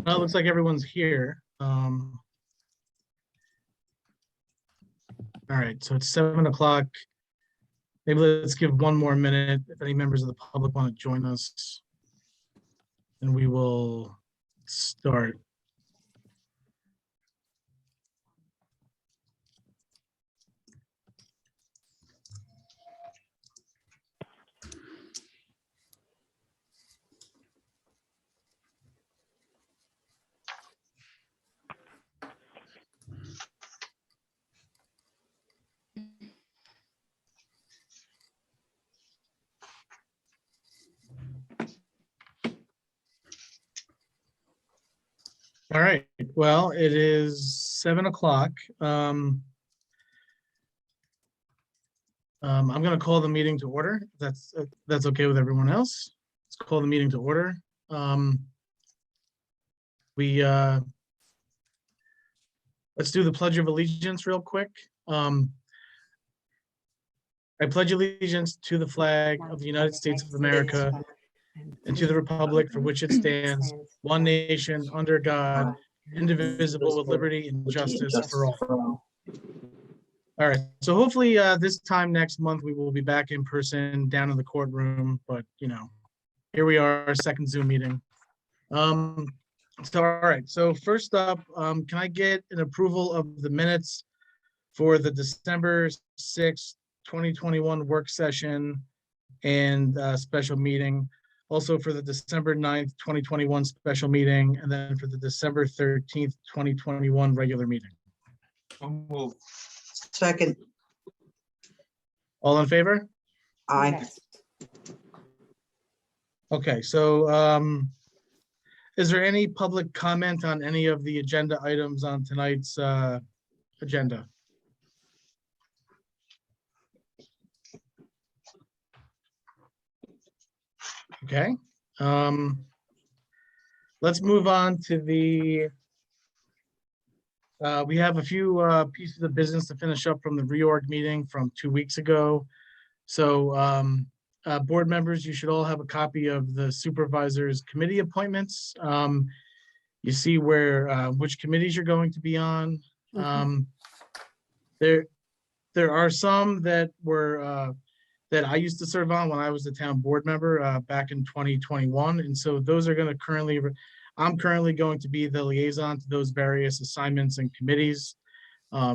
Well, it looks like everyone's here. All right, so it's 7 o'clock. Maybe let's give one more minute if any members of the public want to join us. And we will start. All right, well, it is 7 o'clock. I'm going to call the meeting to order. That's okay with everyone else. Let's call the meeting to order. Let's do the Pledge of Allegiance real quick. I pledge allegiance to the flag of the United States of America and to the republic for which it stands, one nation, under God, indivisible, with liberty and justice for all. All right, so hopefully this time next month we will be back in person down in the courtroom, but you know, here we are, our second Zoom meeting. So all right, so first up, can I get an approval of the minutes for the December 6th, 2021 work session and special meeting? Also for the December 9th, 2021 special meeting, and then for the December 13th, 2021 regular meeting. Second. All in favor? Aye. Yes. Okay, so is there any public comment on any of the agenda items on tonight's agenda? Okay, let's move on to the, we have a few pieces of business to finish up from the reorg meeting from 2 weeks ago. So board members, you should all have a copy of the supervisor's committee appointments. You see where which committees you're going to be on. There are some that were that I used to serve on when I was a town board member back in 2021. And so those are going to currently, I'm currently going to be the liaison to those various assignments and committees,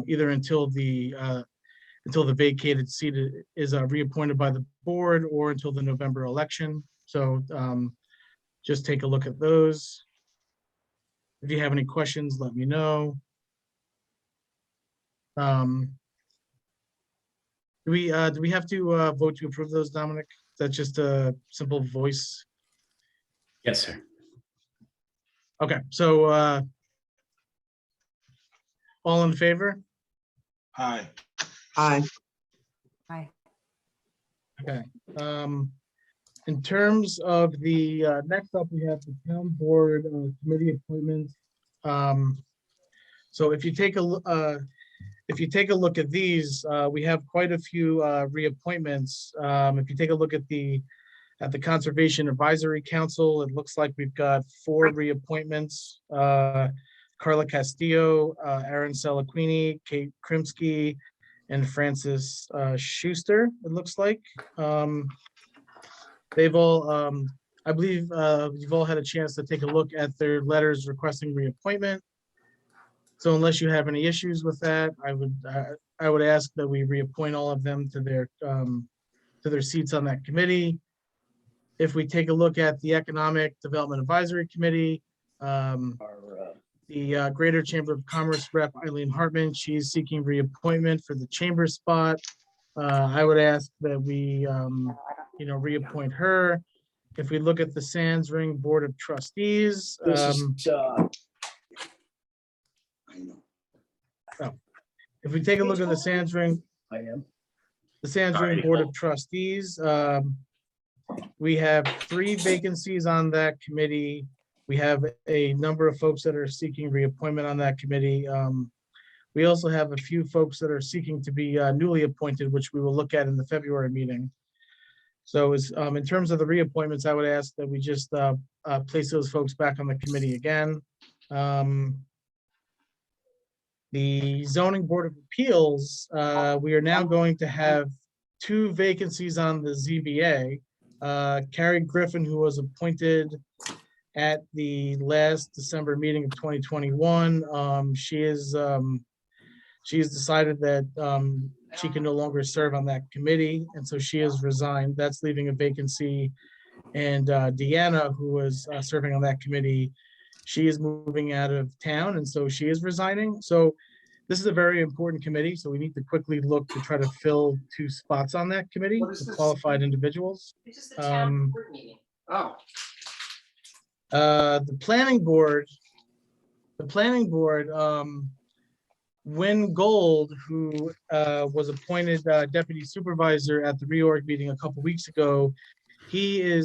either until the vacated seat is reappointed by the board or until the November election. So just take a look at those. If you have any questions, let me know. Do we have to vote to approve those, Dominic? That's just a simple voice. Yes, sir. Okay, so all in favor? Aye. Aye. Aye. Okay. In terms of the next up, we have the town board committee appointments. So if you take a look at these, we have quite a few reappointments. If you take a look at the Conservation Advisory Council, it looks like we've got 4 reappointments. Carla Castillo, Aaron Salaquini, Kate Krimsky, and Francis Schuster, it looks like. They've all, I believe you've all had a chance to take a look at their letters requesting reappointment. So unless you have any issues with that, I would ask that we reappoint all of them to their seats on that committee. If we take a look at the Economic Development Advisory Committee, the Greater Chamber of Commerce rep Eileen Hartman, she's seeking reappointment for the chamber spot. I would ask that we reappoint her. If we look at the Sands Ring Board of Trustees, If we take a look at the Sands Ring, I am. the Sands Ring Board of Trustees, we have 3 vacancies on that committee. We have a number of folks that are seeking reappointment on that committee. We also have a few folks that are seeking to be newly appointed, which we will look at in the February meeting. So in terms of the reappointments, I would ask that we just place those folks back on the committee again. The Zoning Board of Appeals, we are now going to have 2 vacancies on the ZBA. Carrie Griffin, who was appointed at the last December meeting of 2021, she has decided that she can no longer serve on that committee, and so she has resigned. That's leaving a vacancy. And Deanna, who was serving on that committee, she is moving out of town, and so she is resigning. So this is a very important committee, so we need to quickly look to try to fill 2 spots on that committee with qualified individuals. It's just the town board meeting. Oh. The planning board, Wynn Gold, who was appointed deputy supervisor at the reorg meeting a couple weeks ago, he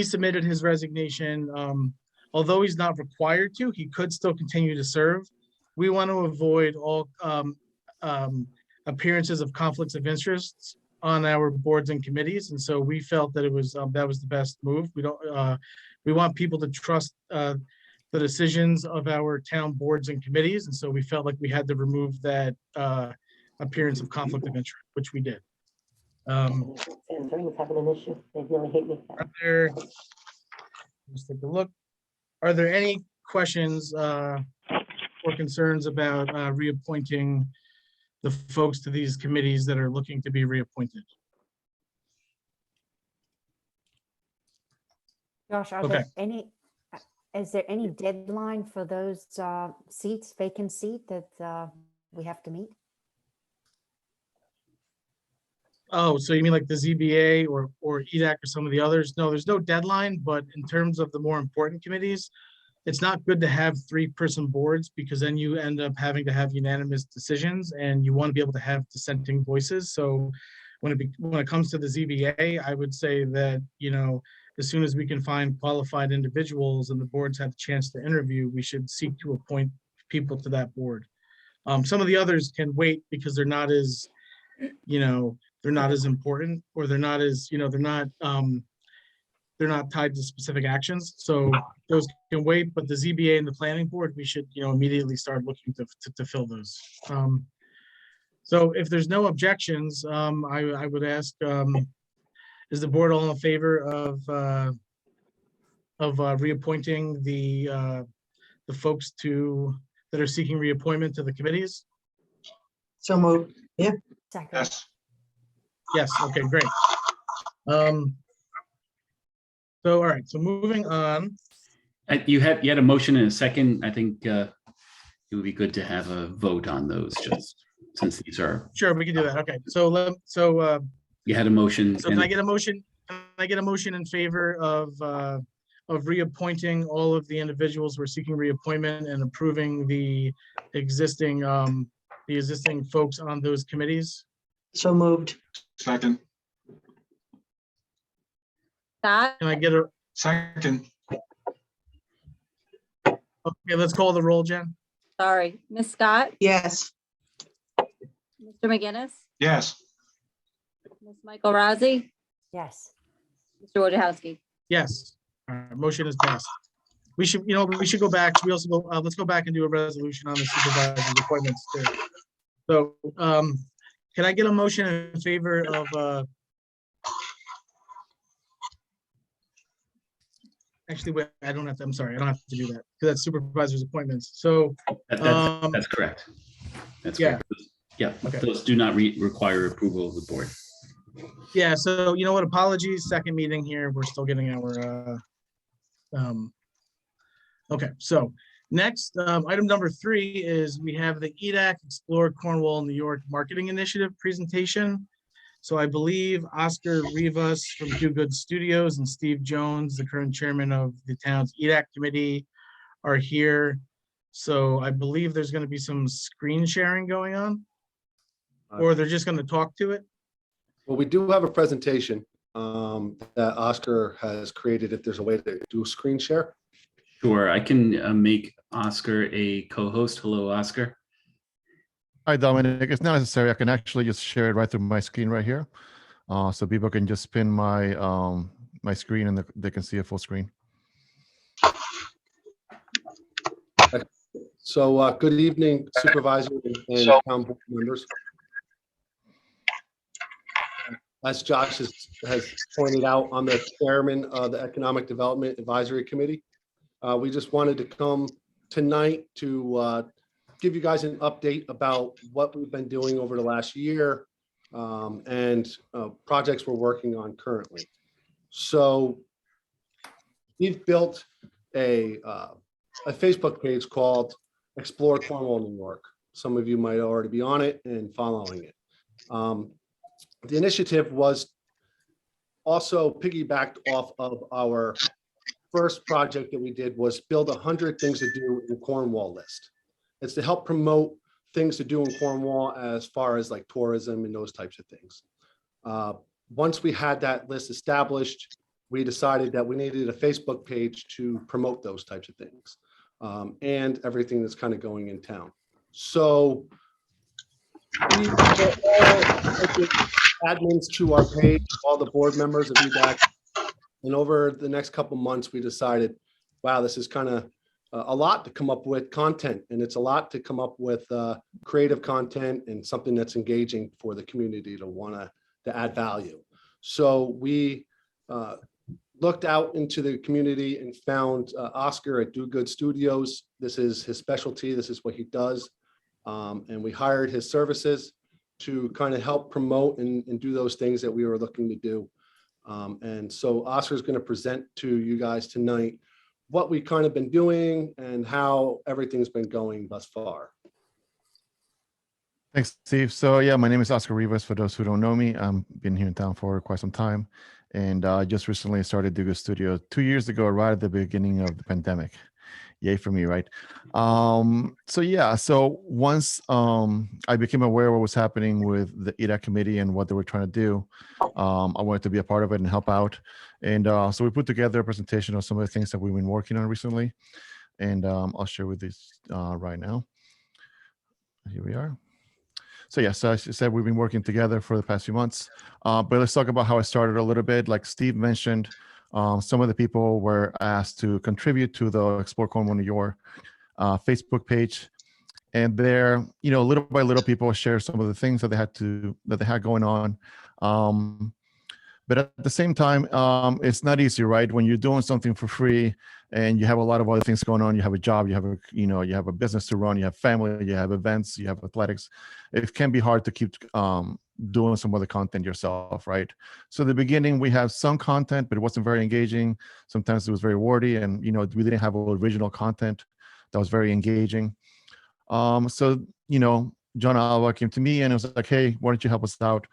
submitted his resignation. Although he's not required to, he could still continue to serve. We want to avoid all appearances of conflicts of interests on our boards and committees, and so we felt that it was that was the best move. We want people to trust the decisions of our town boards and committees, and so we felt like we had to remove that appearance of conflict of interest, which we did. Sands Ring is having an issue. They really hate me. Let's take a look. Are there any questions or concerns about reappointing the folks to these committees that are looking to be reappointed? Josh, is there any deadline for those seats, vacant seat that we have to meet? Oh, so you mean like the ZBA or EDAC or some of the others? No, there's no deadline, but in terms of the more important committees, it's not good to have 3-person boards because then you end up having to have unanimous decisions and you want to be able to have dissenting voices. So when it comes to the ZBA, I would say that, as soon as we can find qualified individuals and the boards have the chance to interview, we should seek to appoint people to that board. Some of the others can wait because they're not as, they're not as important, or they're not as, they're not tied to specific actions. So those can wait, but the ZBA and the planning board, we should, immediately start looking to fill those. So if there's no objections, I would ask, is the board all in favor of reappointing the folks that are seeking reappointment to the committees? So moved. Yeah. Second. Yes. Yes, okay, great. So, all right, so moving on. You had a motion and a second. I think it would be good to have a vote on those, just since these are. Sure, we can do that. Okay, so You had a motion. so can I get a motion? Can I get a motion in favor of reappointing all of the individuals who are seeking reappointment and approving the existing folks on those committees? So moved. Second. Scott, Can I get a, Second. okay, let's call the roll, Jen. sorry, Ms. Scott, Yes. Mr. McGinnis, Yes. Ms. Michael Rossi, Yes. Mr. Wojciechowski. Yes, all right, motion is passed. We should go back. We also go, let's go back and do a resolution on the supervisor's appointments too. So, can I get a motion in favor of, actually, wait, I don't have to, I'm sorry, I don't have to do that because that's supervisor's appointments. So, That's correct. That's yeah. correct. Yeah, Okay. those do not require approval of the board. yeah, so you know what, apologies, second meeting here, we're still getting our, okay, so next, item number 3 is we have the EDAC Explore Cornwall, New York Marketing Initiative presentation. So I believe Oscar Rivas from Do Good Studios and Steve Jones, the current chairman of the town's EDAC committee, are here So I believe there's going to be some screen sharing going on, or they're just going to talk to it. Well, we do have a presentation that Oscar has created, if there's a way to do a screen share. Sure, I can make Oscar a co-host. Hello, Oscar. Hi, Dominic. It's not necessary. I can actually just share it right through my screen right here. So people can just spin my my screen and they can see a full screen. So good evening, Supervisor and town board members. As Josh has pointed out, I'm the chairman of the Economic Development Advisory Committee. We just wanted to come tonight to give you guys an update about what we've been doing over the last year and projects we're working on currently. So we've built a Facebook page called Explore Cornwall, New York. Some of you might already be on it and following it. The initiative was also piggybacked off of our first project that we did, was build 100 things to do in Cornwall list. It's to help promote things to do in Cornwall as far as like tourism and those types of things. Once we had that list established, we decided that we needed a Facebook page to promote those types of things and everything that's kind of going in town. So we admins to our page, all the board members of EDAC, and over the next couple months, we decided, wow, this is kind of a lot to come up with content, and it's a lot to come up with creative content and something that's engaging for the community to want to add value. So we looked out into the community and found Oscar at Do Good Studios. This is his specialty. This is what he does. And we hired his services to kind of help promote and do those things that we were looking to do. And so Oscar's going to present to you guys tonight what we've kind of been doing and how everything's been going thus far. Thanks, Steve. So yeah, my name is Oscar Rivas. For those who don't know me, I've been here in town for quite some time. And I just recently started Do Good Studio 2 years ago, right at the beginning of the pandemic. Yay for me, right? So yeah, so once I became aware of what was happening with the EDAC committee and what they were trying to do, I wanted to be a part of it and help out. And so we put together a presentation of some of the things that we've been working on recently. And I'll share with this right now. Here we are. So yeah, so as I said, we've been working together for the past few months. But let's talk about how I started a little bit. Like Steve mentioned, some of the people were asked to contribute to the Explore Cornwall, New York Facebook page, and there, you know, little by little, people share some of the things that they had going on. But at the same time, it's not easy, right? When you're doing something for free and you have a lot of other things going on, you have a job, you have a business to run, you have family, you have events, you have athletics. It can be hard to keep doing some other content yourself, right? So in the beginning, we have some content, but it wasn't very engaging. Sometimes it was very wordy, and we didn't have original content that was very engaging. So John Alva came to me and it was like, hey, why don't you help us out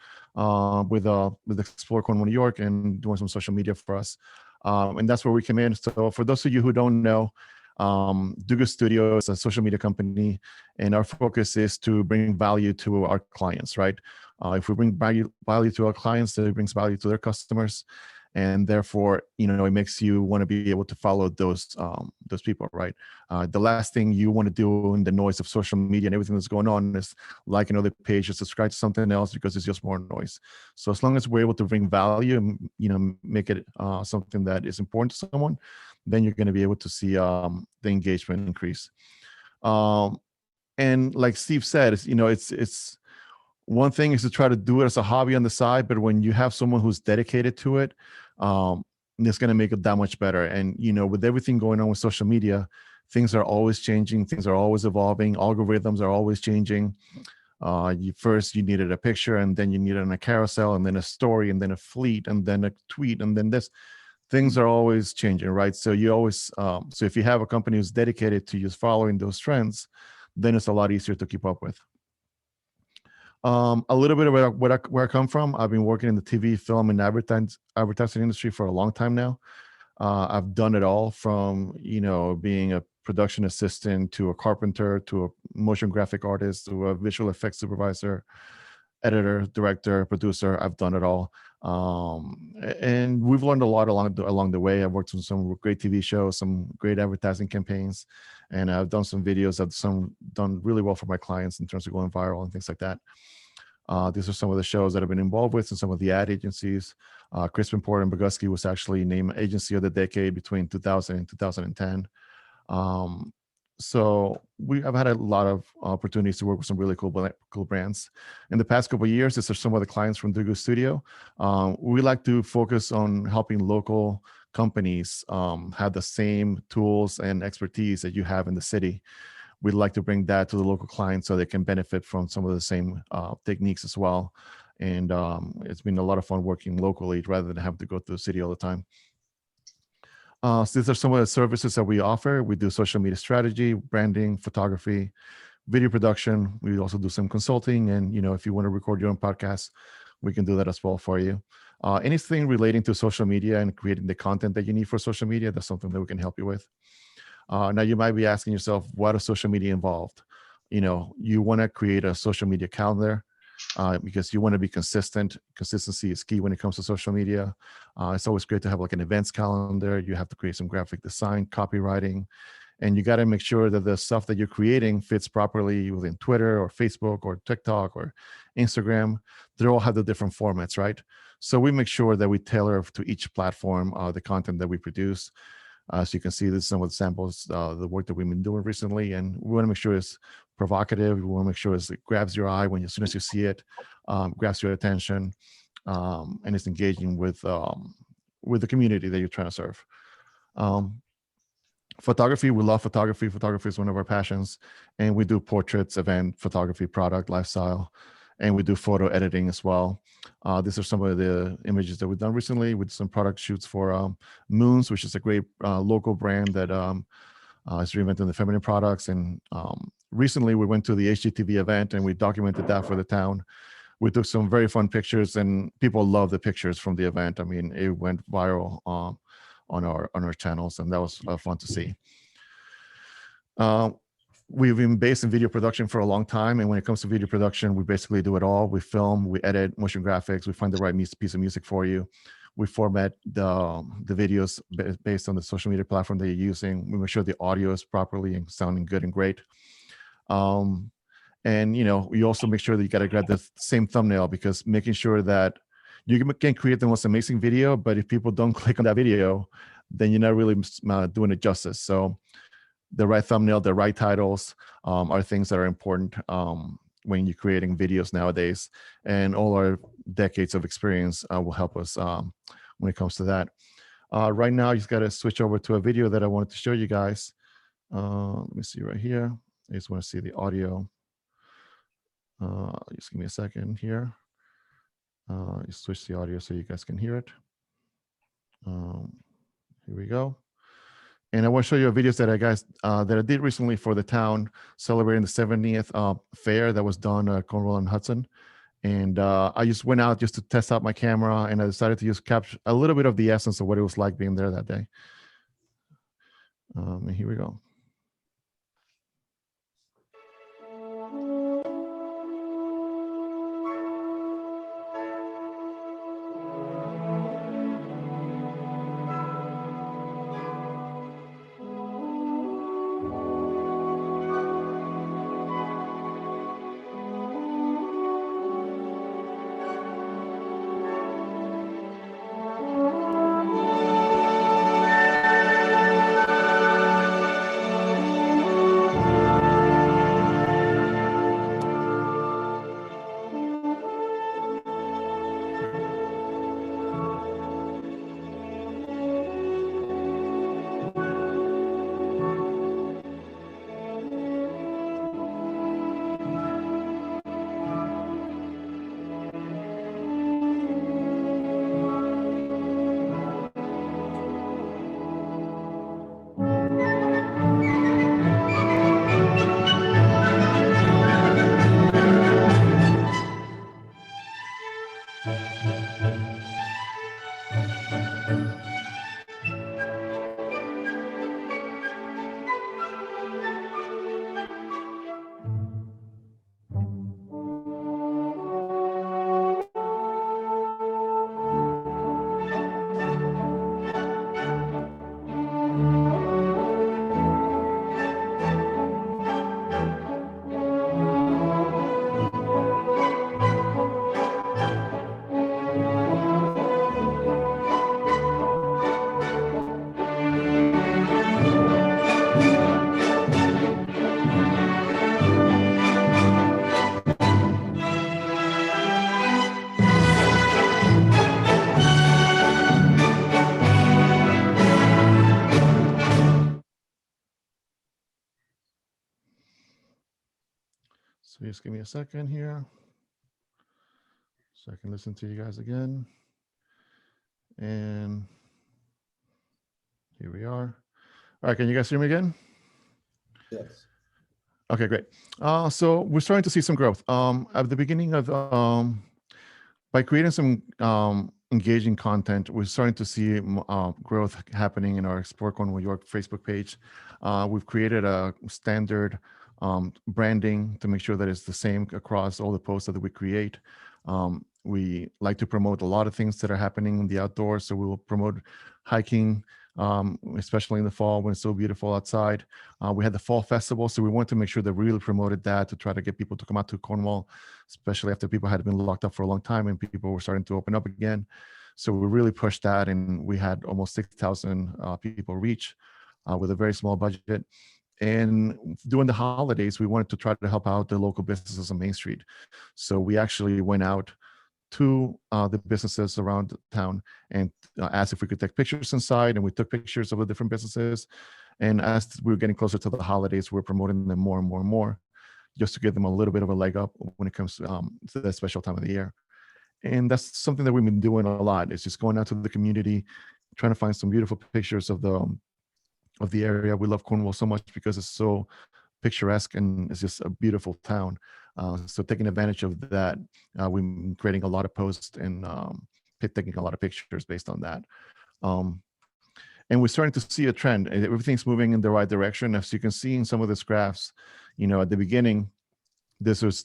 with Explore Cornwall, New York, and doing some social media for us. And that's where we came in. So for those of you who don't know, Do Good Studio is a social media company, and our focus is to bring value to our clients, right? If we bring value to our clients, it brings value to their customers. And therefore, it makes you want to be able to follow those people, right? The last thing you want to do in the noise of social media and everything that's going on is like another page or subscribe to something else, because it's just more noise. So as long as we're able to bring value and make it something that is important to someone, then you're going to be able to see the engagement increase. And like Steve said, it's one thing is to try to do it as a hobby on the side, but when you have someone who's dedicated to it, it's going to make it that much better. And, with everything going on with social media, things are always changing. Things are always evolving. Algorithms are always changing. First you needed a picture, and then you needed a carousel, and then a story, and then a fleet, and then a tweet, and then this. Things are always changing, right? So you always, so if you have a company who's dedicated to just following those trends, then it's a lot easier to keep up with. A little bit about where I come from. I've been working in the TV, film, and advertising industry for a long time now. I've done it all from, being a production assistant to a carpenter to a motion graphic artist to a visual effects supervisor, editor, director, producer. I've done it all. And we've learned a lot along the way. I've worked on some great TV shows, some great advertising campaigns, and I've done some videos that done really well for my clients in terms of going viral and things like that. These are some of the shows that I've been involved with and some of the ad agencies. Crispin Port and Bogusky was actually named Agency of the Decade between 2000 and 2010. So I've had a lot of opportunities to work with some really cool brands. In the past couple of years, these are some of the clients from Dugu Studio. We like to focus on helping local companies have the same tools and expertise that you have in the city. We'd like to bring that to the local clients so they can benefit from some of the same techniques as well. And it's been a lot of fun working locally rather than having to go to the city all the time. So these are some of the services that we offer. We do social media strategy, branding, photography, video production. We also do some consulting. And, if you want to record your own podcast, we can do that as well for you. Anything relating to social media and creating the content that you need for social media, that's something that we can help you with. Now, you might be asking yourself, what is social media involved? You want to create a social media calendar because you want to be consistent. Consistency is key when it comes to social media. It's always great to have like an events calendar. You have to create some graphic design, copywriting, and you got to make sure that the stuff that you're creating fits properly within Twitter or Facebook or TikTok or Instagram. They all have the different formats, right? So we make sure that we tailor to each platform the content that we produce. So you can see this is some of the samples, the work that we've been doing recently, and we want to make sure it's provocative. We want to make sure it grabs your eye as soon as you see it, grabs your attention, and it's engaging with the community that you're trying to serve. Photography, we love photography. Photography is one of our passions, and we do portraits, event photography, product, lifestyle, and we do photo editing as well. These are some of the images that we've done recently with some product shoots for Moons, which is a great local brand that is reinventing the feminine products. And recently we went to the HGTV event and we documented that for the town. We took some very fun pictures and people love the pictures from the event. I mean, it went viral on our channels, and that was fun to see. We've been based in video production for a long time. And when it comes to video production, we basically do it all. We film, we edit, motion graphics, we find the right piece of music for you. We format the videos based on the social media platform that you're using. We make sure the audio is properly and sounding good and great. And, you also make sure that you got to grab the same thumbnail, because making sure that you can create the most amazing video, but if people don't click on that video, then you're not really doing it justice. So the right thumbnail, the right titles are things that are important when you're creating videos nowadays. And all our decades of experience will help us when it comes to that. Right now, you just got to switch over to a video that I wanted to show you guys. Let me see right here. I just want to see the audio. Just give me a second here. Just switch the audio so you guys can hear it. Here we go. And I want to show you a videos that I did recently for the town, celebrating the 70th fair that was done at Cornwall and Hudson. And I just went out just to test out my camera, and I decided to just capture a little bit of the essence of what it was like being there that day. And here we go. Please give me a second here so I can listen to you guys again. And here we are. All right, can you guys hear me again? Yes. Okay, great. So we're starting to see some growth. At the beginning of by creating some engaging content, we're starting to see growth happening in our Explore Cornwall York Facebook page. We've created a standard branding to make sure that it's the same across all the posts that we create. We like to promote a lot of things that are happening in the outdoors. So we will promote hiking, especially in the fall when it's so beautiful outside. We had the fall festival, so we wanted to make sure that we really promoted that to try to get people to come out to Cornwall, especially after people had been locked up for a long time and people were starting to open up again. So we really pushed that, and we had almost 6,000 people reach with a very small budget. And during the holidays, we wanted to try to help out the local businesses on Main Street. So we actually went out to the businesses around town and asked if we could take pictures inside, and we took pictures of the different businesses. And as we were getting closer to the holidays, we were promoting them more and more and more, just to give them a little bit of a leg up when it comes to that special time of the year. And that's something that we've been doing a lot. It's just going out to the community, trying to find some beautiful pictures of the area. We love Cornwall so much because it's so picturesque and it's just a beautiful town. So taking advantage of that, we've been creating a lot of posts and taking a lot of pictures based on that. And we're starting to see a trend. Everything's moving in the right direction. As you can see in some of these graphs, at the beginning, this was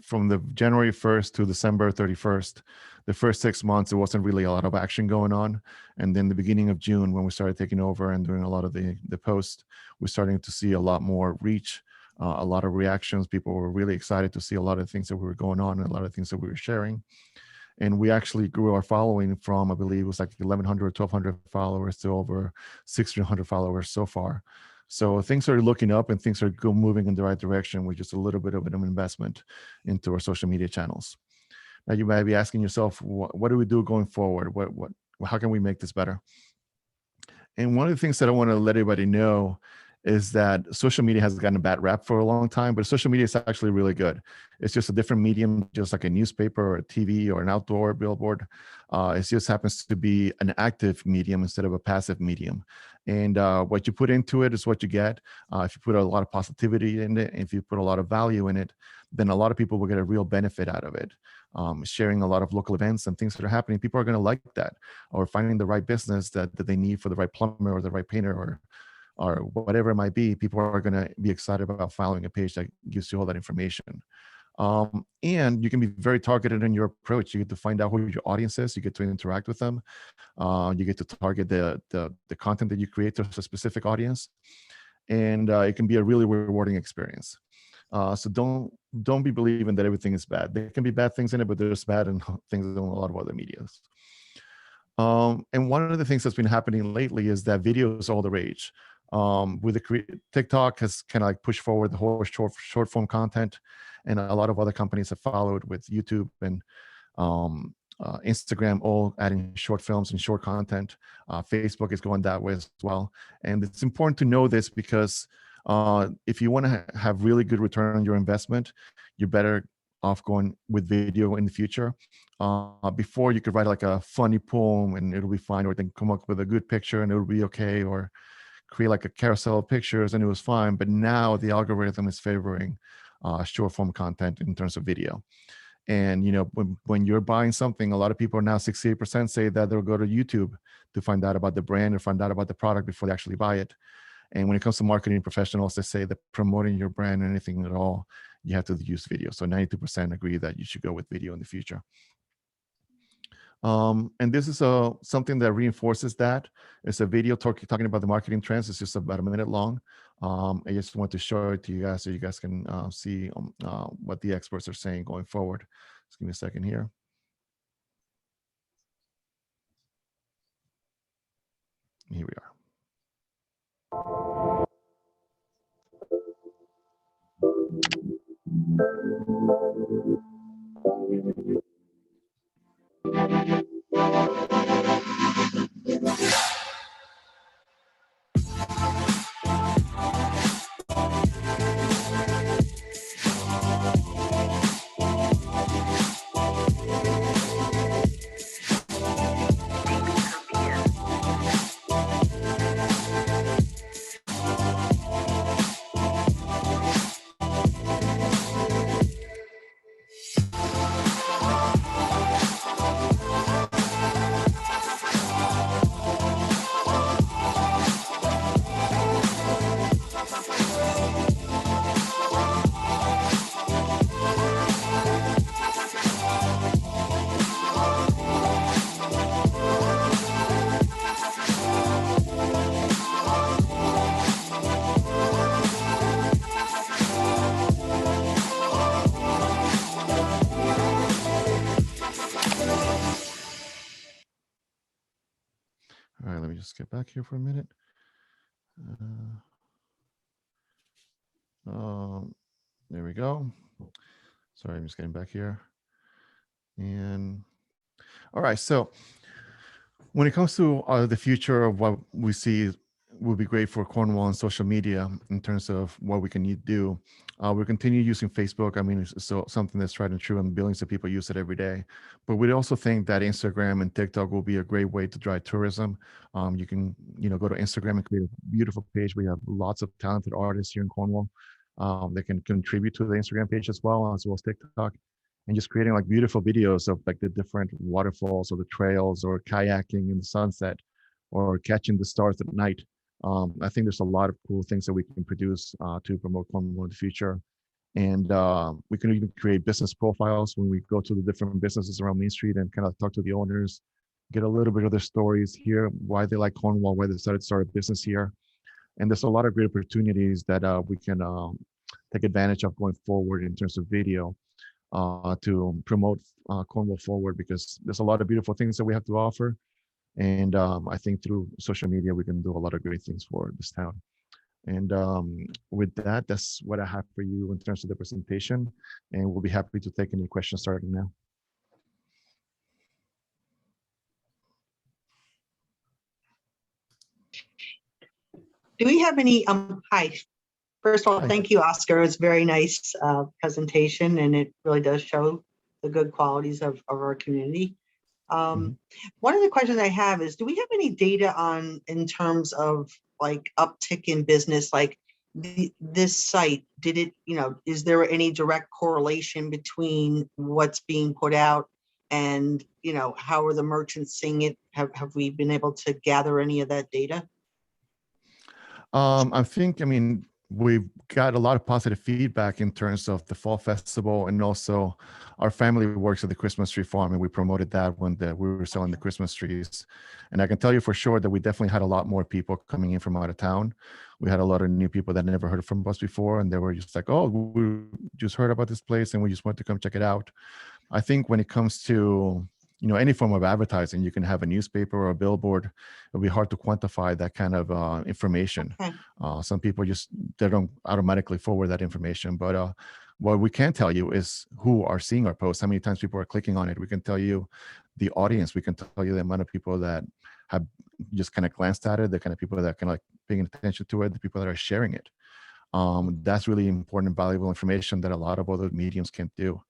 from the January 1st to December 31st, the first 6 months, there wasn't really a lot of action going on. And then the beginning of June, when we started taking over and doing a lot of the posts, we're starting to see a lot more reach, a lot of reactions. People were really excited to see a lot of things that were going on and a lot of things that we were sharing. And we actually grew our following from, I believe it was like 1,100, 1,200 followers to over 1,600 followers so far. So things are looking up and things are moving in the right direction with just a little bit of an investment into our social media channels. Now you might be asking yourself, what do we do going forward? How can we make this better? And one of the things that I want to let everybody know is that social media has gotten a bad rap for a long time, but social media is actually really good. It's just a different medium, just like a newspaper or a TV or an outdoor billboard. It just happens to be an active medium instead of a passive medium. And what you put into it is what you get. If you put a lot of positivity in it, if you put a lot of value in it, then a lot of people will get a real benefit out of it. Sharing a lot of local events and things that are happening, people are going to like that, or finding the right business that they need for the right plumber or the right painter or whatever it might be. People are going to be excited about following a page that gives you all that information. And you can be very targeted in your approach. You get to find out who your audience is. You get to interact with them. You get to target the content that you create to a specific audience. And it can be a really rewarding experience. So don't be believing that everything is bad. There can be bad things in it, but there's bad and things in a lot of other medias. And one of the things that's been happening lately is that video is all the rage. With TikTok has kind of like pushed forward the whole short form content, and a lot of other companies have followed with YouTube and Instagram, all adding short films and short content. Facebook is going that way as well. And it's important to know this because if you want to have really good return on your investment, you're better off going with video in the future. Before, you could write like a funny poem and it'll be fine, or then come up with a good picture and it'll be okay, or create like a carousel of pictures and it was fine. But now the algorithm is favoring short form content in terms of video. And when you're buying something, a lot of people are now 68% say that they'll go to YouTube to find out about the brand or find out about the product before they actually buy it. And when it comes to marketing professionals, they say that promoting your brand or anything at all, you have to use video. So 92% agree that you should go with video in the future. And this is something that reinforces that. It's a video talking about the marketing trends. It's just about a minute long. I just want to show it to you guys so you guys can see what the experts are saying going forward. Just give me a second here. Here we are. me just get back here for a minute. There we go. Sorry, I'm just getting back here. And all right, so when it comes to the future of what we see will be great for Cornwall and social media in terms of what we can do, we'll continue using Facebook. I mean, it's so something that's tried and true, and billions of people use it every day. But we also think that Instagram and TikTok will be a great way to drive tourism. You can, go to Instagram and create a beautiful page. We have lots of talented artists here in Cornwall. They can contribute to the Instagram page as well as TikTok, and just creating like beautiful videos of like the different waterfalls or the trails or kayaking in the sunset or catching the stars at night. I think there's a lot of cool things that we can produce to promote Cornwall in the future. And we can even create business profiles when we go to the different businesses around Main Street and kind of talk to the owners, get a little bit of their stories, hear why they like Cornwall, why they decided to start a business here. And there's a lot of great opportunities that we can take advantage of going forward in terms of video to promote Cornwall forward, because there's a lot of beautiful things that we have to offer. And I think through social media, we can do a lot of great things for this town. And with that, that's what I have for you in terms of the presentation. And we'll be happy to take any questions starting now. Do we have any, hi. First of all, Hi. thank you, Oscar. It was a very nice presentation, and it really does show the good qualities of our community. One of the questions I have is, do we have any data on, in terms of like uptick in business, like this site, did it, is there any direct correlation between what's being put out and, how are the merchants seeing it? Have we been able to gather any of that data? I mean, we've got a lot of positive feedback in terms of the fall festival, and also our family works at the Christmas tree farm, and we promoted that when we were selling the Christmas trees. And I can tell you for sure that we definitely had a lot more people coming in from out of town. We had a lot of new people that never heard from us before, and they were just like, oh, we just heard about this place and we just want to come check it out. I think when it comes to any form of advertising, you can have a newspaper or a billboard. It'll be hard to quantify that kind of information. Okay. Some people they don't automatically forward that information. But what we can tell you is who are seeing our posts, how many times people are clicking on it. We can tell you the audience. We can tell you the amount of people that have just kind of glanced at it, the kind of people that kind of like paying attention to it, the people that are sharing it. That's really important and valuable information that a lot of other mediums can't do.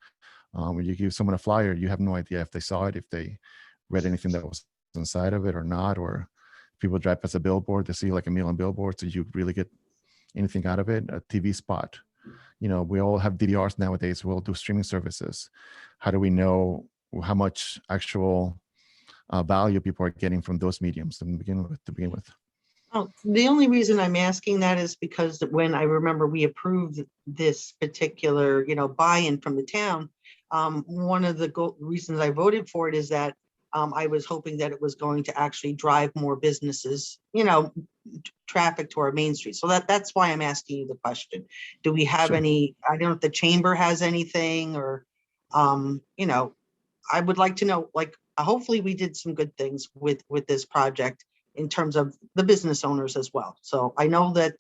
When you give someone a flyer, you have no idea if they saw it, if they read anything that was inside of it or not, or people drive past a billboard, they see like a million billboards, so you really get anything out of it. A TV spot, we all have DVRs nowadays. We'll do streaming services. How do we know how much actual value people are getting from those mediums to begin with? Oh, the only reason I'm asking that is because when I remember we approved this particular, buy-in from the town, one of the reasons I voted for it is that I was hoping that it was going to actually drive more businesses, traffic to our Main Street. So that's why I'm asking you the question. Do we have Sure. any, I don't know if the chamber has anything, or, I would like to know, like, hopefully we did some good things with this project in terms of the business owners as well. So I know that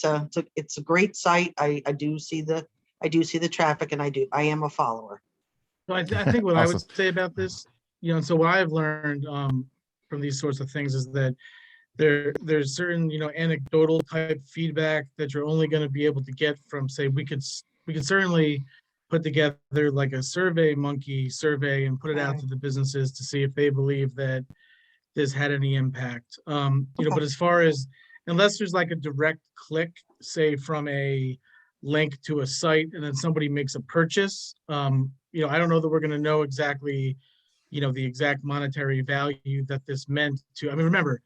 it's a great site. I do see the traffic, and I am a follower. So I think what I would Awesome. say about this, so what I've learned from these sorts of things is that there's certain, anecdotal type feedback that you're only going to be able to get from, say, we could certainly put together like a survey monkey survey and put it out to the businesses to see if they believe that this had any impact. But as far as, unless there's like a direct click, say from a link to a site, and then somebody makes a purchase, I don't know that we're going to know exactly, the exact monetary value that this meant to. I mean, remember,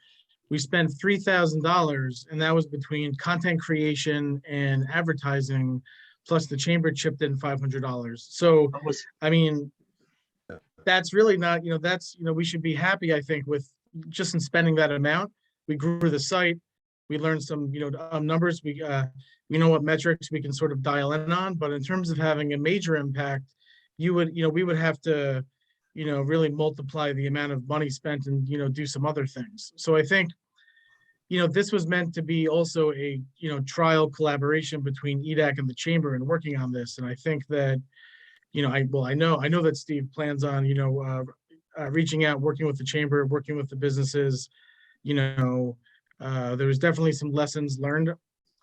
we spent $3,000, and that was between content creation and advertising, plus the chamber chipped in $500. So, I mean, that's really not, we should be happy, I think, with just in spending that amount. We grew the site, we learned some, numbers, we know what metrics we can sort of dial in on, but in terms of having a major impact, we would have to, really multiply the amount of money spent and, do some other things. So I think, this was meant to be also a, trial collaboration between EDAC and the chamber in working on this. And I think that, I know that Steve plans on, reaching out, working with the chamber, working with the businesses. There was definitely some lessons learned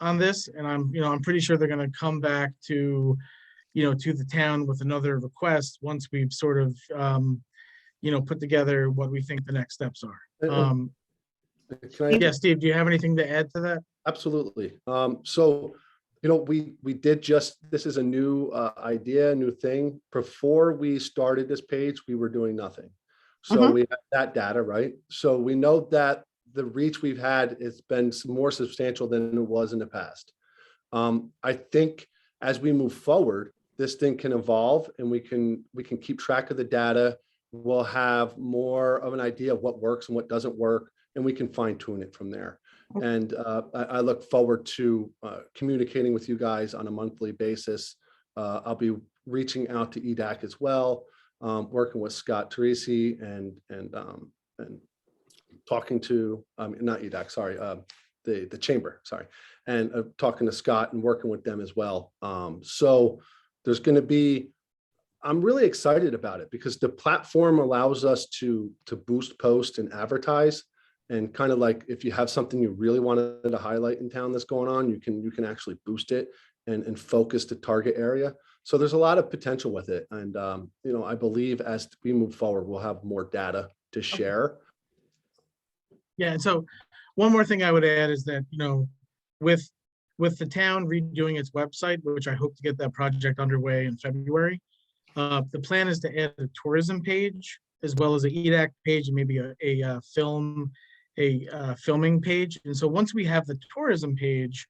on this, and I'm pretty sure they're going to come back to, to the town with another request once we've sort of, put together what we think the next steps are. Can I? Yeah, Steve, do you have anything to add to that? Absolutely. So, we did this is a new idea, new thing. Before we started this page, we were doing nothing. So we have that data, right? So we know that the reach we've had has been more substantial than it was in the past. I think as we move forward, this thing can evolve and we can keep track of the data. We'll have more of an idea of what works and what doesn't work, and we can fine tune it from there. And I look forward to communicating with you guys on a monthly basis. I'll be reaching out to EDAC as well, working with Scott Teresi and talking to not EDAC, sorry, the chamber, sorry, and talking to Scott and working with them as well. So there's going to be, I'm really excited about it because the platform allows us to boost, post, and advertise. And kind of like if you have something you really wanted to highlight in town that's going on, you can actually boost it and focus the target area. So there's a lot of potential with it. And, I believe as we move forward, we'll have more data to share. Yeah, and so one more thing I would add is that, with the town redoing its website, which I hope to get that project underway in February, the plan is to add a tourism page as well as an EDAC page and maybe a filming page. And so once we have the tourism page,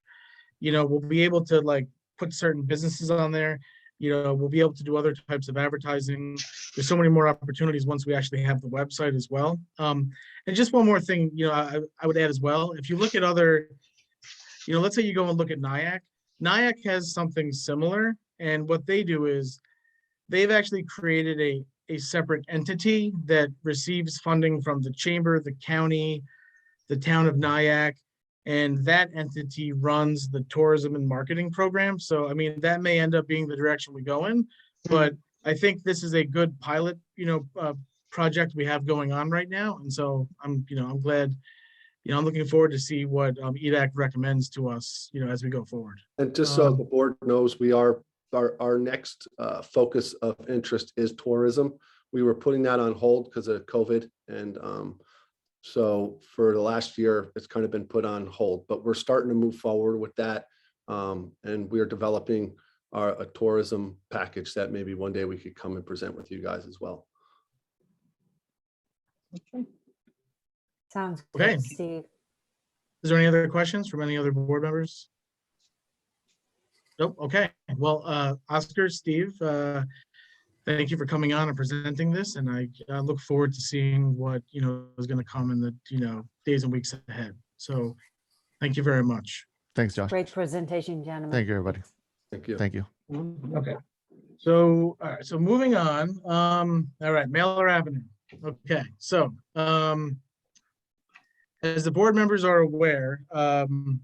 we'll be able to like put certain businesses on there. We'll be able to do other types of advertising. There's so many more opportunities once we actually have the website as well. And just one more thing, I would add as well. If you look at other, let's say you go and look at NIAC. NIAC has something similar. And what they do is they've actually created a separate entity that receives funding from the chamber, the county, the town of Nyack, and that entity runs the tourism and marketing program. So, I mean, that may end up being the direction we go in, but I think this is a good pilot, project we have going on right now. And so I'm glad, I'm looking forward to see what EDAC recommends to us, as we go forward. And just so the board knows, our next focus of interest is tourism. We were putting that on hold because of COVID. And so for the last year, it's kind of been put on hold, but we're starting to move forward with that. And we're developing a tourism package that maybe one day we could come and present with you guys as well. Sounds Okay. good, Steve. Is there any other questions from any other board members? Nope. Okay. Well, Oscar, Steve, thank you for coming on and presenting this. And I look forward to seeing what, is going to come in the, days and weeks ahead. So thank you very much. Thanks, Josh. Great presentation, gentlemen. Thank you, everybody. Thank you. Thank you. Okay. So, all right. So moving on. All right. Mailer Avenue. Okay. So, as the board members are aware, on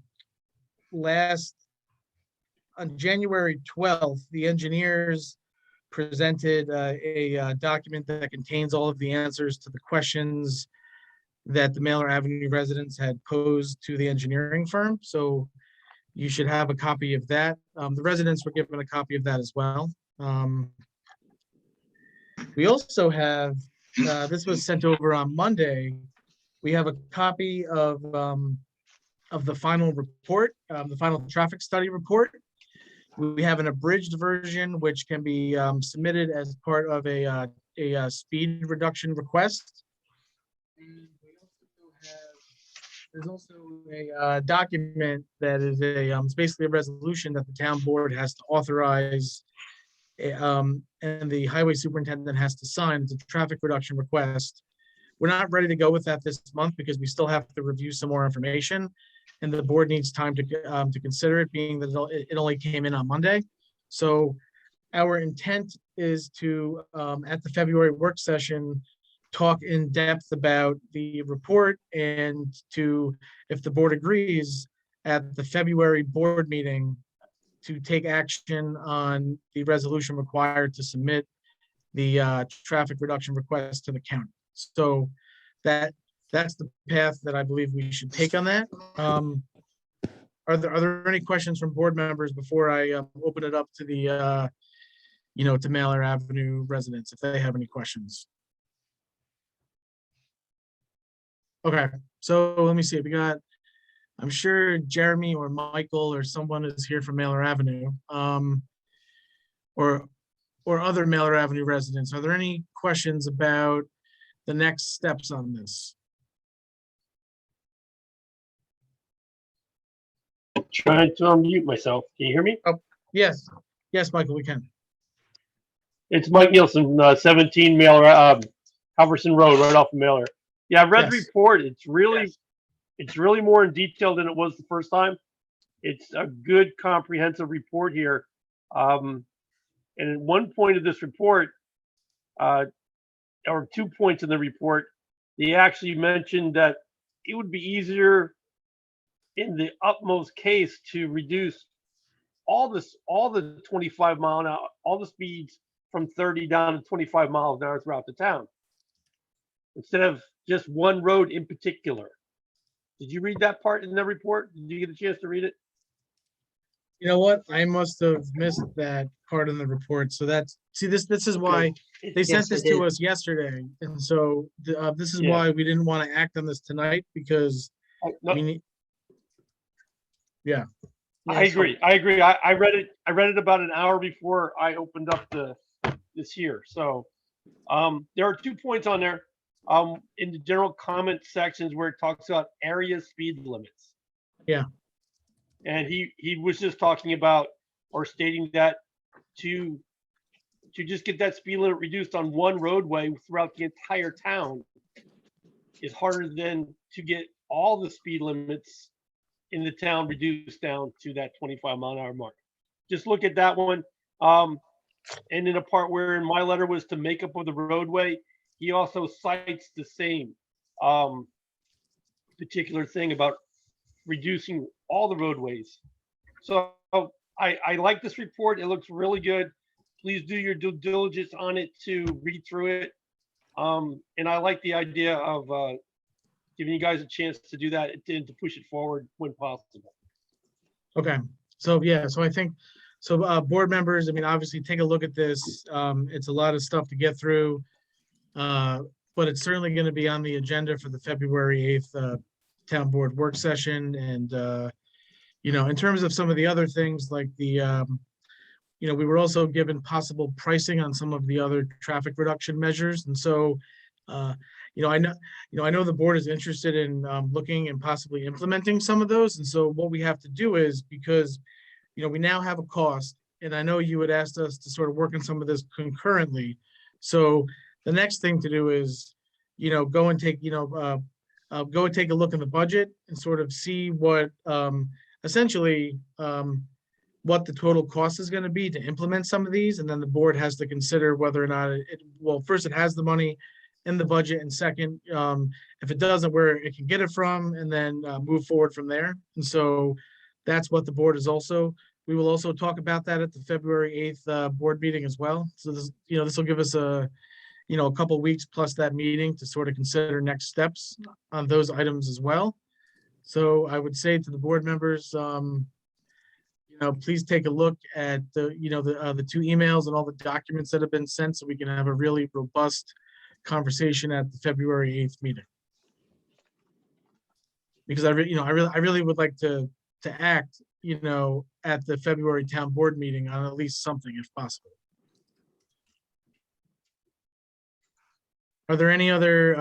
January 12th, the engineers presented a document that contains all of the answers to the questions that the Mailer Avenue residents had posed to the engineering firm. So you should have a copy of that. The residents were given a copy of that as well. We also have, this was sent over on Monday. We have a copy of the final report, the final traffic study report. We have an abridged version, which can be submitted as part of a speed reduction request. And there's also a document that is it's basically a resolution that the town board has to authorize, and the highway superintendent has to sign. It's a traffic reduction request. We're not ready to go with that this month because we still have to review some more information, and the board needs time to consider it, being that it only came in on Monday. So our intent is to, at the February work session, talk in depth about the report and to, if the board agrees, at the February board meeting, to take action on the resolution required to submit the traffic reduction request to the county. So that's the path that I believe we should take on that. Are there any questions from board members before I open it up to the to Mailer Avenue residents, if they have any questions? Okay, so let me see. We got, I'm sure Jeremy or Michael or someone is here from Mailer Avenue, or other Mailer Avenue residents. Are there any questions about the next steps on this? Trying to unmute myself. Can you hear me? Yes, Michael, we can. It's Mike Nielsen, 17 Mailer, Halverson Road, right off of Mailer. Yeah, I've read the Yes. report. It's really more in detail than it was the first time. It's a good comprehensive report here. And at one point of this report, or 2 points in the report, they actually mentioned that it would be easier in the utmost case to reduce all the 25 mile an hour, all the speeds from 30 down to 25 miles an hour throughout the town, instead of just one road in particular. Did you read that part in the report? Did you get a chance to read it? You know what? I must have missed that part in the report. So that's, see, this is why they sent Yes, I this to did. us yesterday. And so this is Yeah. why we didn't want to act on this tonight, because No, we need, yeah. I agree. I read it about an hour before I opened up this here. So there are 2 points on there in the general comment sections where it talks about area speed limits. Yeah. And he was just talking about, or stating that to just get that speed limit reduced on one roadway throughout the entire town is harder than to get all the speed limits in the town reduced down to that 25 mile an hour mark. Just look at that one. And in a part where in my letter was to make up of the roadway, he also cites the same particular thing about reducing all the roadways. So I like this report. It looks really good. Please do your due diligence on it to read through it. And I like the idea of giving you guys a chance to do that and to push it forward when possible. Okay, so yeah, so I think, so board members, I mean, obviously take a look at this. It's a lot of stuff to get through. But it's certainly going to be on the agenda for the February 8th town board work session. And in terms of some of the other things like the we were also given possible pricing on some of the other traffic reduction measures. And so I know the board is interested in looking and possibly implementing some of those. And so what we have to do is, because, we now have a cost, and I know you had asked us to sort of work on some of this concurrently. So the next thing to do is, go and take a look in the budget and sort of see what essentially what the total cost is going to be to implement some of these. And then the board has to consider whether or not first it has the money in the budget, and second, if it doesn't, where it can get it from, and then move forward from there. And so that's what the board is also, we will also talk about that at the February 8th board meeting as well. So this will give us a couple weeks plus that meeting to sort of consider next steps on those items as well. So I would say to the board members, please take a look at the 2 emails and all the documents that have been sent, so we can have a really robust conversation at the February 8th meeting. Because I really would like to act, at the February town board meeting on at least something if possible. Are there any other,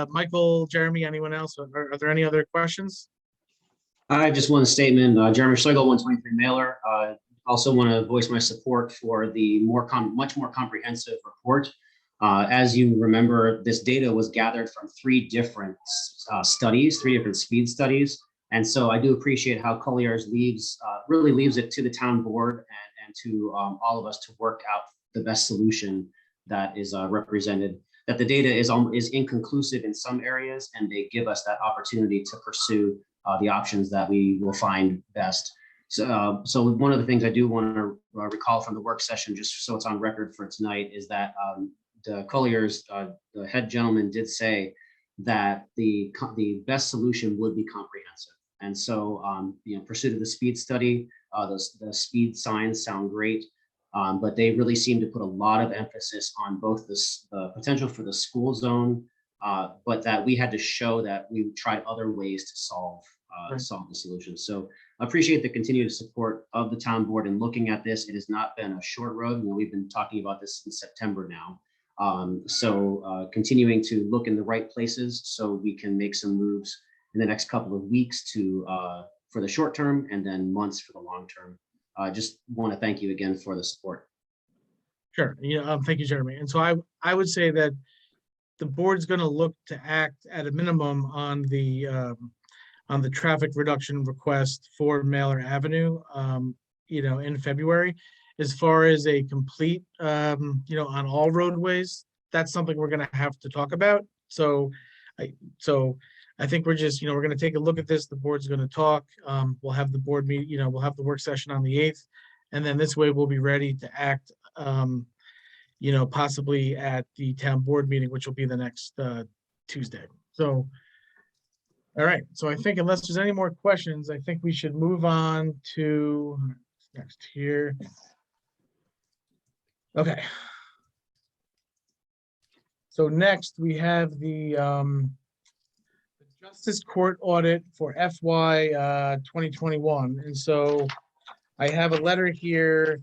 Michael, Jeremy, anyone else? Are there any other questions? I have just one statement. Jeremy Schlegel, 123 Mailer. Also want to voice my support for the much more comprehensive report. As you remember, this data was gathered from 3 different studies, 3 different speed studies. And so I do appreciate how Colliers really leaves it to the town board and to all of us to work out the best solution that is represented. that the data is inconclusive in some areas, and they give us that opportunity to pursue the options that we will find best. So one of the things I do want to recall from the work session, just so it's on record for tonight, is that the Colliers, the head gentleman, did say that the best solution would be comprehensive. And so, pursuit of the speed study, the speed signs sound great, but they really seem to put a lot of emphasis on both the potential for the school zone, but that we had to show that we tried other ways to solve the solution. So I appreciate the continued support of the town board in looking at this. It has not been a short road. We've been talking about this since September now. Continuing to look in the right places so we can make some moves in the next couple of weeks for the short term, and then months for the long term. Just want to thank you again for the support. Sure. Thank you, Jeremy. And so I would say that the board's going to look to act at a minimum on the traffic reduction request for Mailer Avenue, in February. As far as a complete, on all roadways, that's something we're going to have to talk about. So I think we're just, we're going to take a look at this. The board's going to talk. We'll have the board meet, we'll have the work session on the 8th. And then this way we'll be ready to act, possibly at the town board meeting, which will be the next Tuesday. So, all right. So I think unless there's any more questions, I think we should move on to next here. Okay. So next we have the Justice Court audit for FY 2021. And so I have a letter here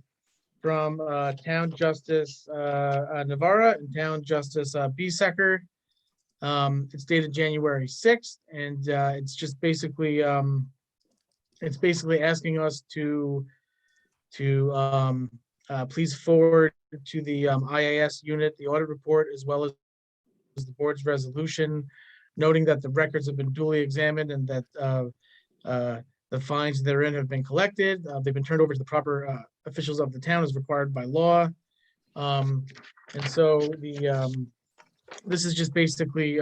from Town Justice Navarra and Town Justice Biesecker. It's dated January 6th, and it's just basically asking us to please forward to the IAS unit the audit report, as well as the board's resolution, noting that the records have been duly examined and that the fines therein have been collected. They've been turned over to the proper officials of the town as required by law. And so this is just basically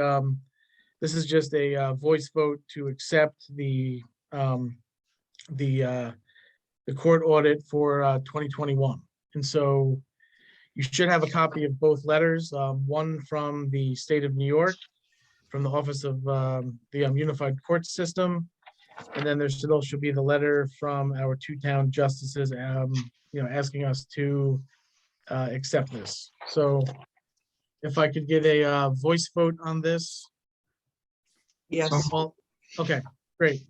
this is just a voice vote to accept the court audit for 2021. And so you should have a copy of both letters, one from the state of New York, from the Office of the Unified Court System. And then there still should be the letter from our two town justices, asking us to accept this. So if I could get a voice vote on this. Yes. Okay, great.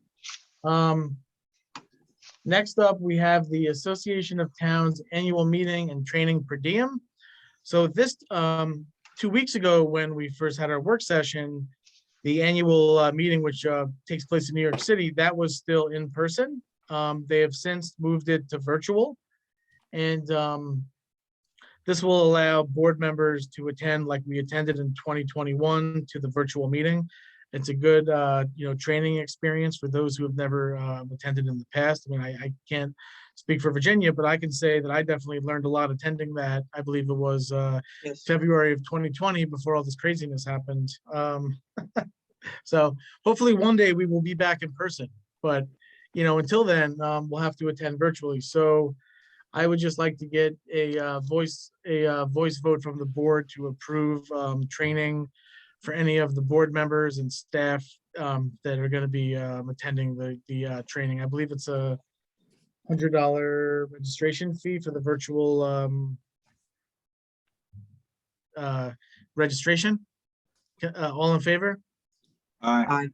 Next up, we have the Association of Towns Annual Meeting and Training Per Diem. So this 2 weeks ago, when we first had our work session, the annual meeting, which takes place in New York City, that was still in person. They have since moved it to virtual. And this will allow board members to attend like we attended in 2021 to the virtual meeting. It's a good, training experience for those who have never attended in the past. I mean, I can't speak for Virginia, but I can say that I definitely learned a lot attending that. I believe it was Yes. February of 2020 before all this craziness happened. So hopefully one day we will be back in person, but until then, we'll have to attend virtually. So I would just like to get a voice vote from the board to approve training for any of the board members and staff that are going to be attending the training. I believe it's a $100 registration fee for the virtual registration. All in favor? Aye.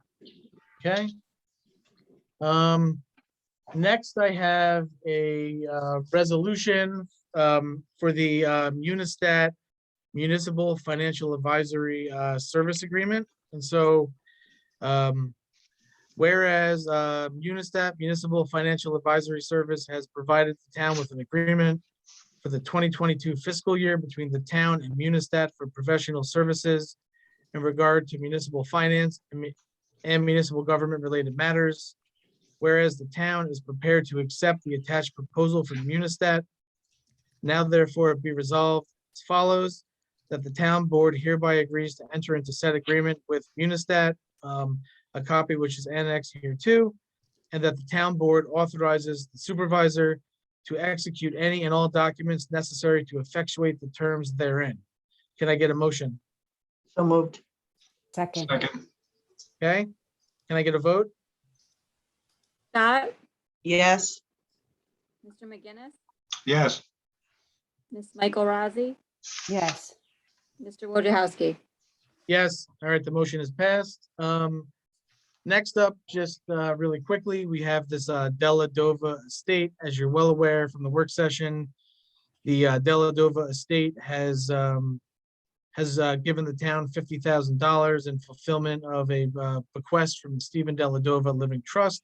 Okay. Next, I have a resolution for the Unistat Municipal Financial Advisory Service Agreement. And so, whereas Unistat Municipal Financial Advisory Service has provided the town with an agreement for the 2022 fiscal year between the town and Unistat for professional services in regard to municipal finance and municipal government related matters. Whereas the town is prepared to accept the attached proposal from Unistat, now therefore be resolved as follows. that the town board hereby agrees to enter into said agreement with Munistat, a copy which is annexed here too, and that the town board authorizes the supervisor to execute any and all documents necessary to effectuate the terms therein. Can I get a motion? So moved. Second, Second. Okay, can I get a vote? Scott, Yes. Mr. McGinnis, Yes. Ms. Michael Rossi, yes. Mr. Wojciechowski. Yes, all right, the motion is passed. Next up, just really quickly, we have this Della Dova estate. As you're well aware from the work session, the Della Dova estate has given the town $50,000 in fulfillment of a bequest from the Stephen Della Dova Living Trust.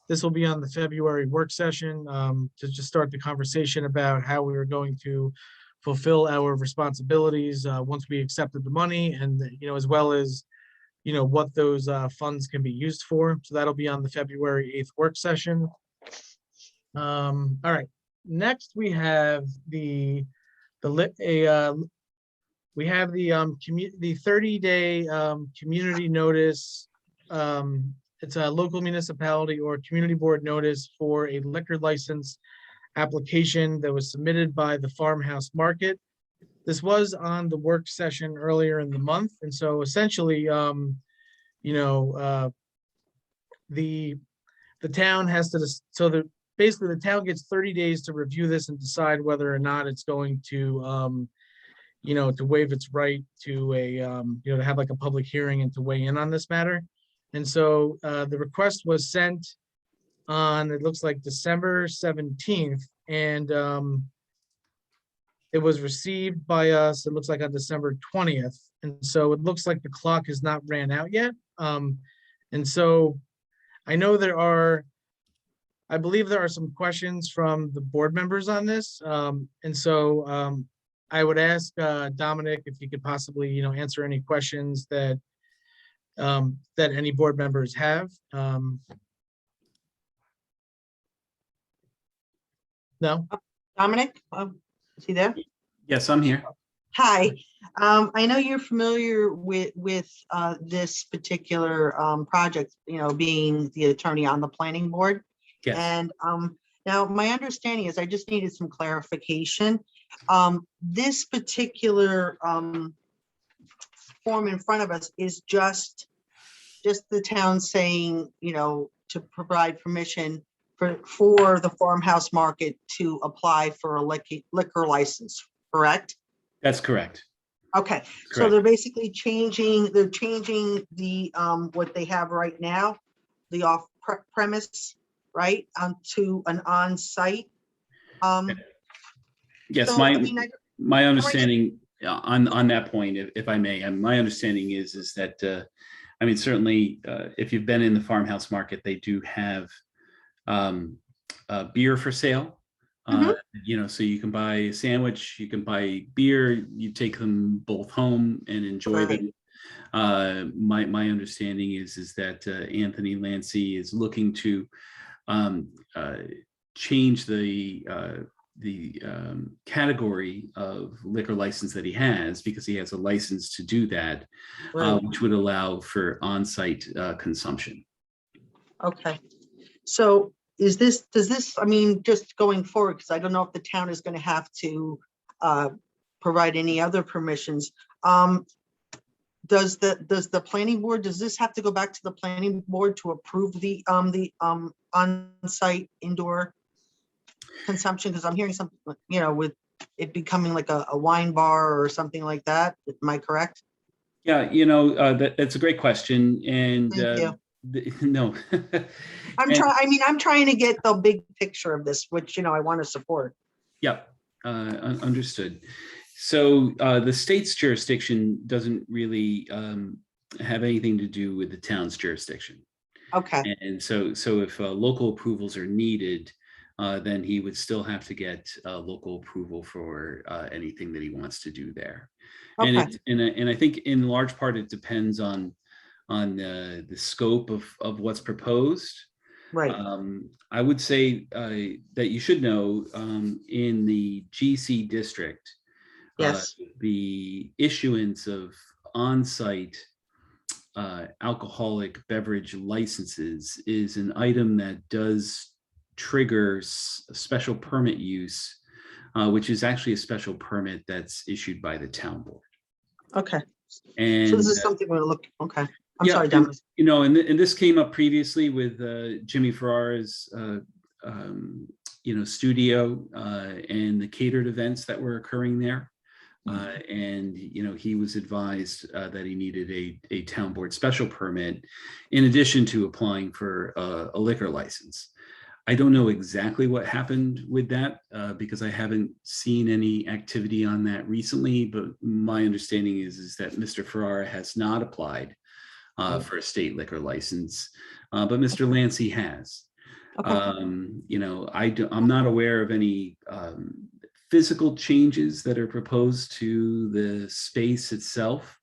This will be on the February work session to just start the conversation about how we are going to fulfill our responsibilities once we accepted the money, and as well as what those funds can be used for. So that'll be on the February 8th work session. All right, next we have the 30-day community notice. It's a local municipality or community board notice for a liquor license application that was submitted by the Farmhouse Market. This was on the work session earlier in the month, and so essentially, the town has to, basically the town gets 30 days to review this and decide whether or not it's going to, to waive its right to to have like a public hearing and to weigh in on this matter. And so the request was sent on, it looks like December 17th, and it was received by us, it looks like on December 20th. And so it looks like the clock has not ran out yet. And so I know I believe there are some questions from the board members on this. And so I would ask Dominic if he could possibly, answer any questions that any board members have. No? Dominic, is he there? Yes, I'm here. Hi, I know you're familiar with this particular project, being the attorney on the planning board. Yes. And now my understanding is I just needed some clarification. This particular form in front of us is just the town saying, to provide permission for the Farmhouse Market to apply for a liquor license, correct? That's correct. Okay, so Correct. they're basically changing the what they have right now, the off premise, right, onto an on-site. Yes, so, I mean, my understanding on that point, if I may, my understanding is that certainly if you've been in the Farmhouse Market, they do have beer for sale. So you can buy a sandwich, you can buy beer, you take them both home and enjoy them. My understanding is that Anthony Lancy is looking to change the category of liquor license that he has, because he has a license to do that, which would allow for on-site consumption. Okay, so does this, just going forward, because I don't know if the town is going to have to provide any other permissions. Does the planning board, does this have to go back to the planning board to approve the on-site indoor consumption? Because I'm hearing something, with it becoming like a wine bar or something like that. Am I correct? Yeah, that's a great question. And Thank you. No. I'm trying to get the big picture of this, which, I want to support. Yep, understood. So the state's jurisdiction doesn't really have anything to do with the town's jurisdiction. Okay. And so if local approvals are needed, then he would still have to get local approval for anything that he wants to do there. Okay. And I think in large part it depends on the scope of what's proposed. Right. I would say that you should know in the GC district, Yes. The issuance of on-site alcoholic beverage licenses is an item that does trigger special permit use, which is actually a special permit that's issued by the town board. Okay. And So this is something we're looking, okay. I'm yeah, sorry, and, Dennis. you know, and this came up previously with Jimmy Ferrara's, you know, studio and the catered events that were occurring there. And, you know, he was advised that he needed a town board special permit in addition to applying for a liquor license. I don't know exactly what happened with that because I haven't seen any activity on that recently, but my understanding is that Mr. Ferrara has not applied for a state liquor license, but Mr. Lancey has. Okay. You know, I'm not aware of any physical changes that are proposed to the space itself.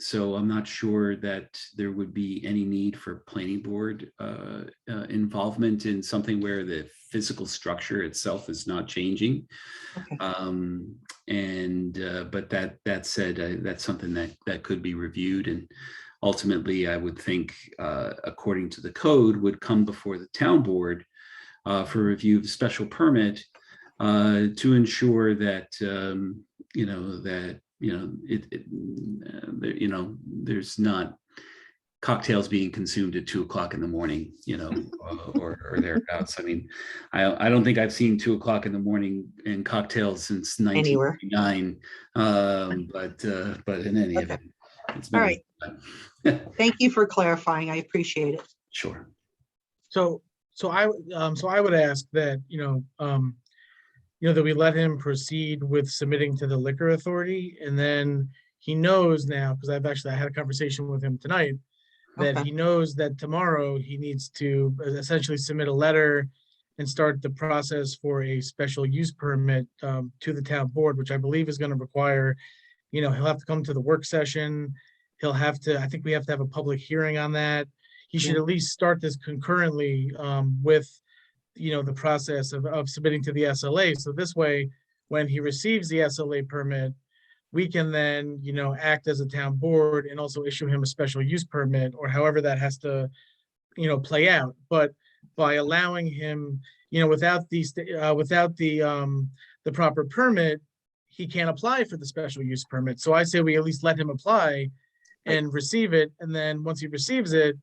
So I'm not sure that there would be any need for planning board involvement in something where the physical structure itself is not changing. Okay. But that said, that's something that could be reviewed, and ultimately I would think, according to the code, would come before the town board for review of a special permit to ensure that you know there's not cocktails being consumed at 2 o'clock in the morning, you know, or thereabouts. I mean, I don't think I've seen 2 o'clock in the morning in cocktails since Anywhere. 1989. But in any Okay. event, it's been All right. Thank you for clarifying. I appreciate it. Sure. So I would ask that, that we let him proceed with submitting to the liquor authority, and then he knows now, because I had a conversation with him tonight, that Okay. he knows that tomorrow he needs to essentially submit a letter and start the process for a special use permit to the town board, which I believe is going to require, he'll have to come to the work session. I think we have to have a public hearing on that. He should Yeah. at least start this concurrently with the process of submitting to the SLA. So this way, when he receives the SLA permit, we can then, act as a town board and also issue him a special use permit, or however that has to, play out. But by allowing him, without the proper permit, he can't apply for the special use permit. So I say we at least let him apply and receive it. And then once he receives it,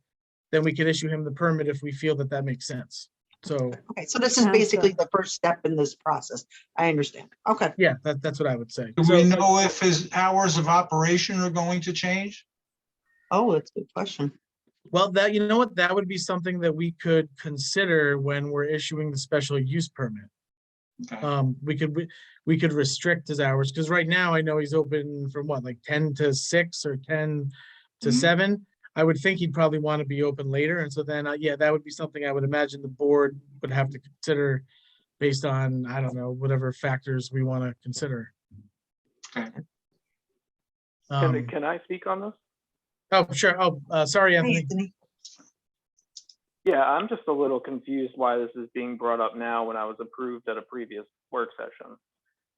then we can issue him the permit if we feel that makes sense. So, Okay, so this is Sounds basically good. the first step in this process. I understand. Okay. yeah, that's what I would say. Do So, we know if his hours of operation are going to change? Oh, that's a good question. well, that would be something that we could consider when we're issuing the special use permit. Okay. We could restrict his hours, because right now I know he's open from like 10 to 6 or 10 to Mhm. 7. I would think he'd probably want to be open later. And so then, that would be something I would imagine the board would have to consider based on, I don't know, whatever factors we want to consider. Okay. Can I speak on this? Oh, sure. Oh, sorry, Hey, Anthony. Anthony. Yeah, I'm just a little confused why this is being brought up now when I was approved at a previous work session.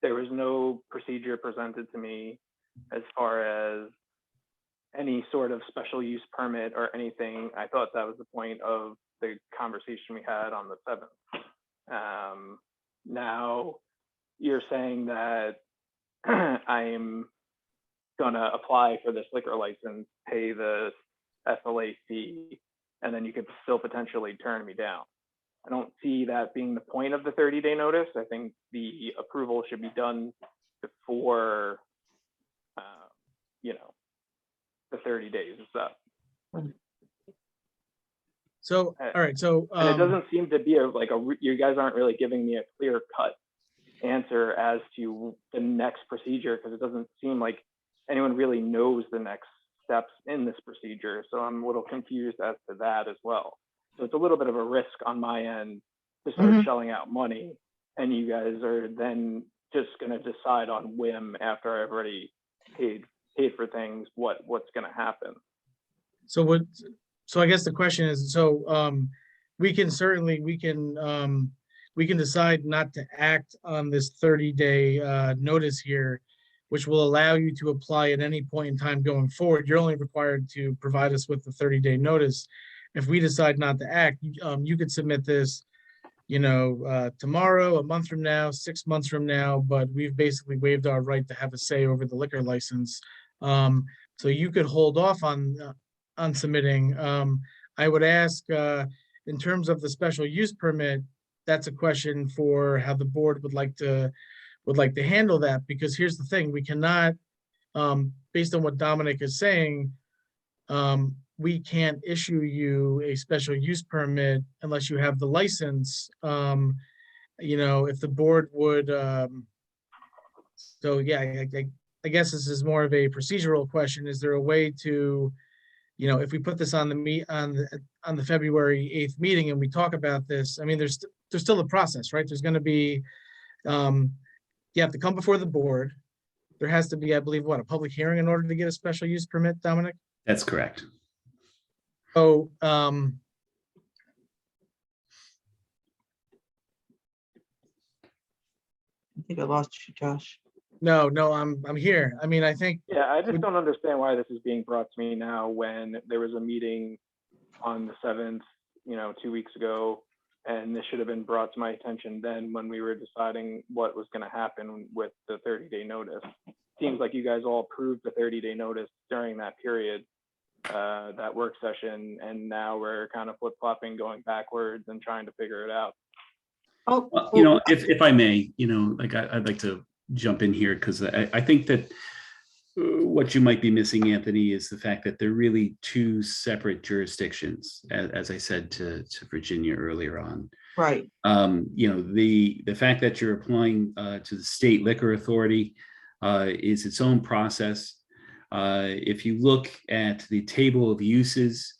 There was no procedure presented to me as far as any sort of special use permit or anything. I thought that was the point of the conversation we had on the 7th. Now you're saying that I'm gonna apply for this liquor license, pay the SLA fee, and then you could still potentially turn me down. I don't see that being the point of the 30-day notice. I think the approval should be done before, the 30 days is up. So, all right. So, And it doesn't seem to be you guys aren't really giving me a clear cut answer as to the next procedure, because it doesn't seem like anyone really knows the next steps in this procedure. So I'm a little confused as to that as well. So it's a little bit of a risk on my end to start shelling out money, and you guys are then just going to decide on whim after I've already paid for things what's going to happen. So I guess the question is, so we can we can decide not to act on this 30-day notice here, which will allow you to apply at any point in time going forward. You're only required to provide us with the 30-day notice. If we decide not to act, you could submit this, tomorrow, a month from now, 6 months from now, but we've basically waived our right to have a say over the liquor license. So you could hold off on submitting. I would ask, in terms of the special use permit, that's a question for how the board would like to handle that, because here's the thing, we cannot, based on what Dominic is saying, we can't issue you a special use permit unless you have the license. If the board would, so yeah, I guess this is more of a procedural question. Is there a way to, if we put this on the February 8th meeting and we talk about this, I mean, there's still a process, right? There's going to be, you have to come before the board. There has to be, I believe, a public hearing in order to get a special use permit, Dominic? That's correct. So, I think I lost you, Josh. no, I'm here. I mean, I think, Yeah, I just don't understand why this is being brought to me now when there was a meeting on the 7th, 2 weeks ago, and this should have been brought to my attention then when we were deciding what was going to happen with the 30-day notice. Seems like you guys all approved the 30-day notice during that period, that work session, and now we're kind of flip-flopping, going backwards and trying to figure it out. Oh, Well, if I may, I'd like to jump in here, because I think that what you might be missing, Anthony, is the fact that they're really two separate jurisdictions, as I said to Virginia earlier on. right. The fact that you're applying to the state liquor authority is its own process. If you look at the table of uses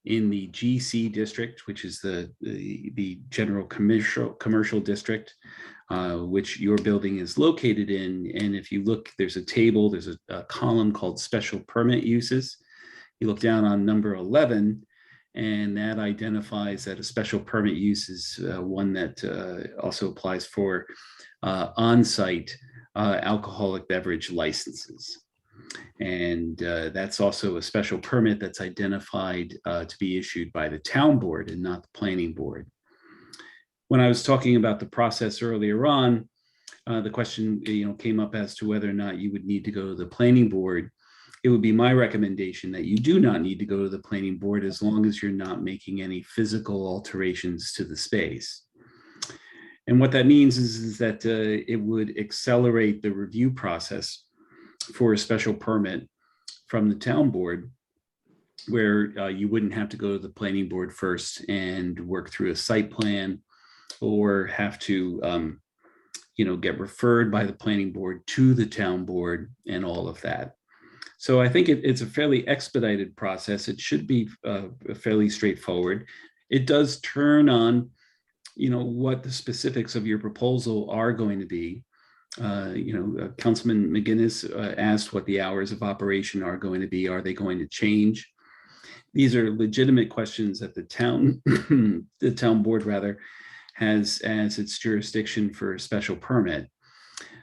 in the GC district, which is the general commercial district, which your building is located in, and if you look, there's a table, there's a column called special permit uses. You look down on number 11, and that identifies that a special permit use is one that also applies for on-site alcoholic beverage licenses. And that's also a special permit that's identified to be issued by the town board and not the planning board. When I was talking about the process earlier on, the question came up as to whether or not you would need to go to the planning board. It would be my recommendation that you do not need to go to the planning board as long as you're not making any physical alterations to the space. And what that means is that it would accelerate the review process for a special permit from the town board, where you wouldn't have to go to the planning board first and work through a site plan, or have to get referred by the planning board to the town board and all of that. So I think it's a fairly expedited process. It should be fairly straightforward. It does turn on what the specifics of your proposal are going to be. Councilman McGinnis asked what the hours of operation are going to be. Are they going to change? These are legitimate questions that the town board rather has as its jurisdiction for a special permit.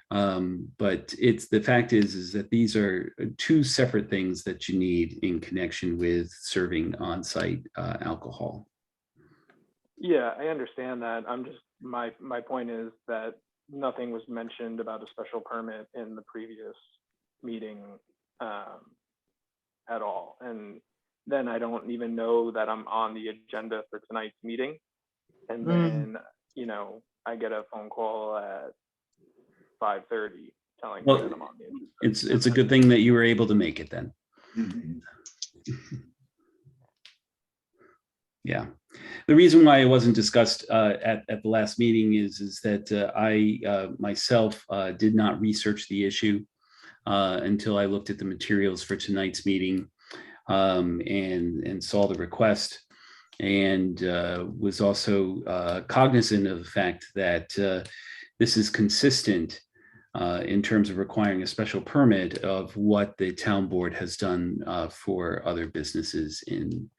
But the fact is that these are two separate things that you need in connection with serving on-site alcohol. Yeah, I understand that. My point is that nothing was mentioned about a special permit in the previous meeting at all. And then I don't even know that I'm on the agenda for tonight's meeting. And then, I get a phone call at 5:30 telling me that I'm on the agenda. It's a good thing that you were able to make it then. Yeah. The reason why it wasn't discussed at the last meeting is that I myself did not research the issue until I looked at the materials for tonight's meeting and saw the request, and was also cognizant of the fact that this is consistent in terms of requiring a special permit of what the town board has done for other businesses in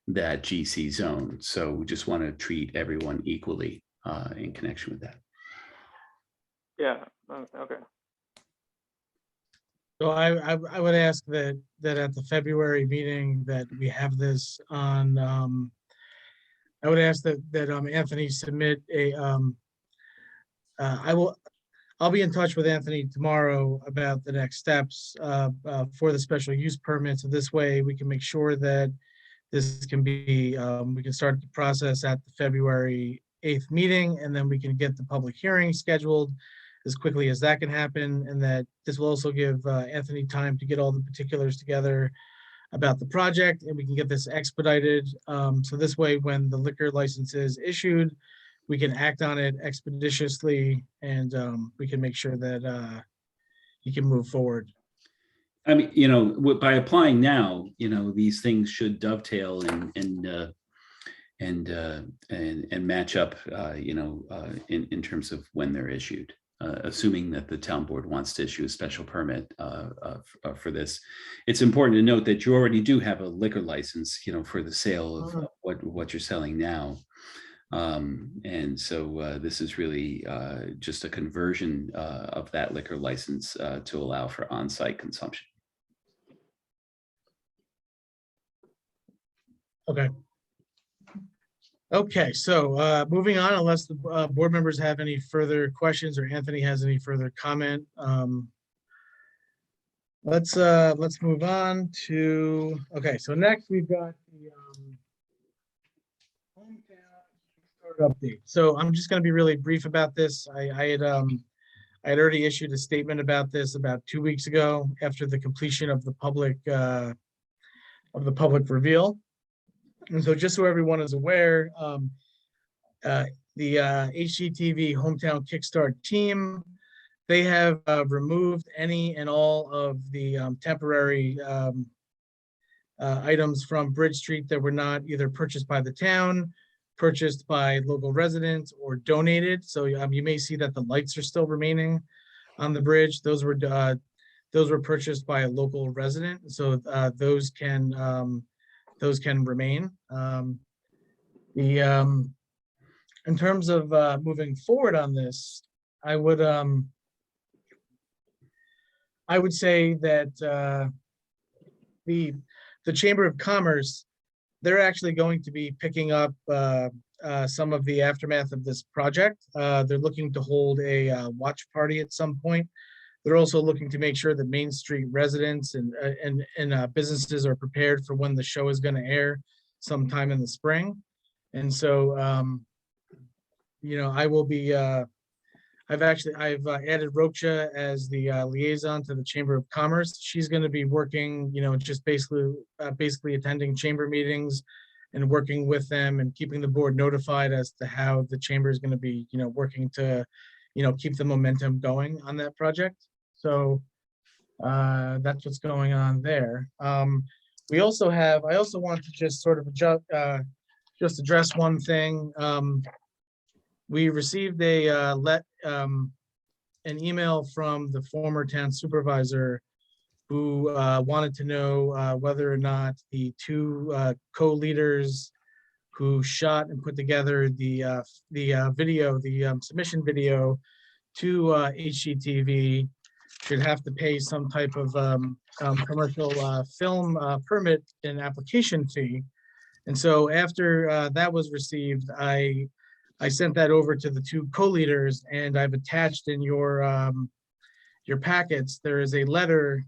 that GC zone. So we just want to treat everyone equally. in connection with that. Yeah, okay. So I would ask that at the February meeting that we have this on, I would ask that Anthony submit a, I'll be in touch with Anthony tomorrow about the next steps for the special use permit. So this way we can make sure that this can be, we can start the process at the February 8th meeting, and then we can get the public hearing scheduled as quickly as that can happen. And that this will also give Anthony time to get all the particulars together about the project, and we can get this expedited. So this way, when the liquor license is issued, we can act on it expeditiously, and we can make sure that you can move forward. I mean, by applying now, these things should dovetail and match up, in terms of when they're issued, assuming that the town board wants to issue a special permit for this. It's important to note that you already do have a liquor license, for the sale of what you're selling now. And so this is really just a conversion of that liquor license to allow for on-site consumption. Okay. Okay, so moving on, unless the board members have any further questions or Anthony has any further comment, let's move on to, okay, so next we've got the hometown update. So I'm just going to be really brief about this. I had already issued a statement about this about 2 weeks ago after the completion of the public reveal. And so just so everyone is aware, the HGTV Hometown Kickstart team, they have removed any and all of the temporary items from Bridge Street that were not either purchased by the town, purchased by local residents, or donated. So you may see that the lights are still remaining on the bridge. Those were purchased by a local resident. So those can remain. In terms of moving forward on this, I would say that the Chamber of Commerce, they're actually going to be picking up some of the aftermath of this project. They're looking to hold a watch party at some point. They're also looking to make sure that Main Street residents and businesses are prepared for when the show is going to air sometime in the spring. And so, I will be, I've added Rocha as the liaison to the Chamber of Commerce. She's going to be working, just basically attending chamber meetings and working with them and keeping the board notified as to how the chamber is going to be, working to, keep the momentum going on that project. So that's what's going on there. I also want to just sort of address one thing. We received an email from the former town supervisor who wanted to know whether or not the two co-leaders who shot and put together the video, the submission video to HGTV should have to pay some type of commercial film permit and application fee. And so after that was received, I sent that over to the two co-leaders, and I've attached in your packets, there is a letter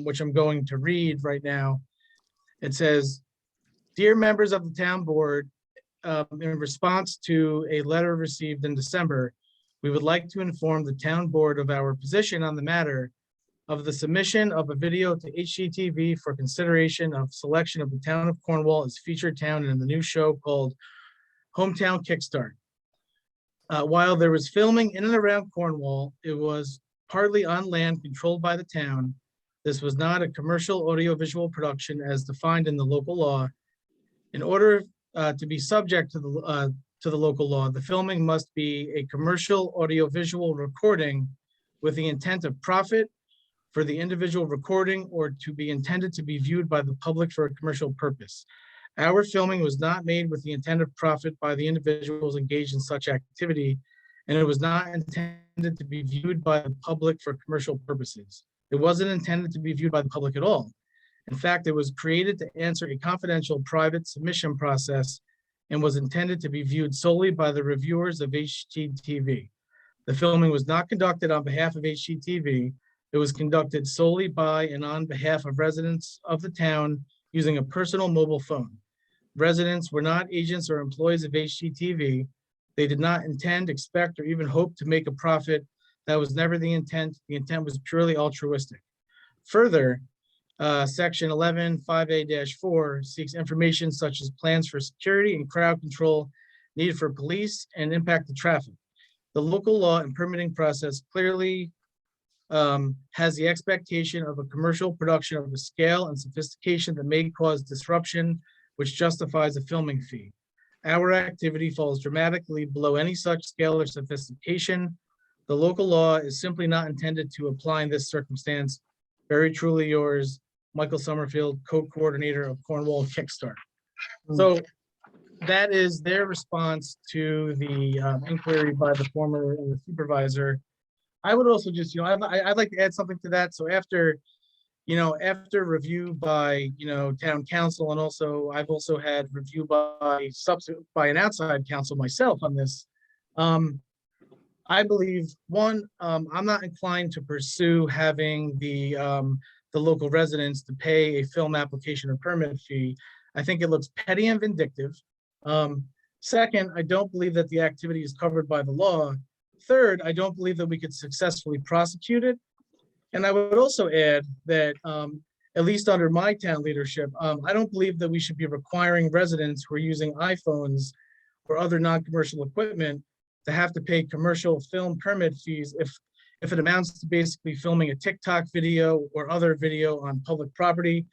which I'm going to read right now. It says, "Dear members of the town board, in response to a letter received in December, we would like to inform the town board of our position on the matter of the submission of a video to HGTV for consideration of selection of the town of Cornwall as featured town in the new show called Hometown Kickstart. While there was filming in and around Cornwall, it was partly on land controlled by the town. This was not a commercial audiovisual production as defined in the local law. In order to be subject to the local law, the filming must be a commercial audiovisual recording with the intent of profit for the individual recording or to be intended to be viewed by the public for a commercial purpose. Our filming was not made with the intent of profit by the individuals engaged in such activity, and it was not intended to be viewed by the public for commercial purposes. It wasn't intended to be viewed by the public at all. In fact, it was created to answer a confidential private submission process and was intended to be viewed solely by the reviewers of HGTV. The filming was not conducted on behalf of HGTV. It was conducted solely by and on behalf of residents of the town using a personal mobile phone. Residents were not agents or employees of HGTV. They did not intend, expect, or even hope to make a profit. That was never the intent. The intent was purely altruistic. Further, Section 11-5A-4 seeks information such as plans for security and crowd control needed for police and impact the traffic. The local law and permitting process clearly has the expectation of a commercial production of a scale and sophistication that may cause disruption, which justifies a filming fee. Our activity falls dramatically below any such scale or sophistication. The local law is simply not intended to apply in this circumstance. Very truly yours, Michael Summerfield, co-coordinator of Cornwall Kickstart. So that is their response to the inquiry by the former supervisor. I would also just, I'd like to add something to that. So after review by, town council, and also I've also had review by an outside counsel myself on this. I believe I'm not inclined to pursue having the local residents to pay a film application or permit fee. I think it looks petty and vindictive. Second, I don't believe that the activity is covered by the law. Third, I don't believe that we could successfully prosecute it. And I would also add that, at least under my town leadership, I don't believe that we should be requiring residents who are using iPhones or other non-commercial equipment to have to pay commercial film permit fees if it amounts to basically filming a TikTok video or other video on public property.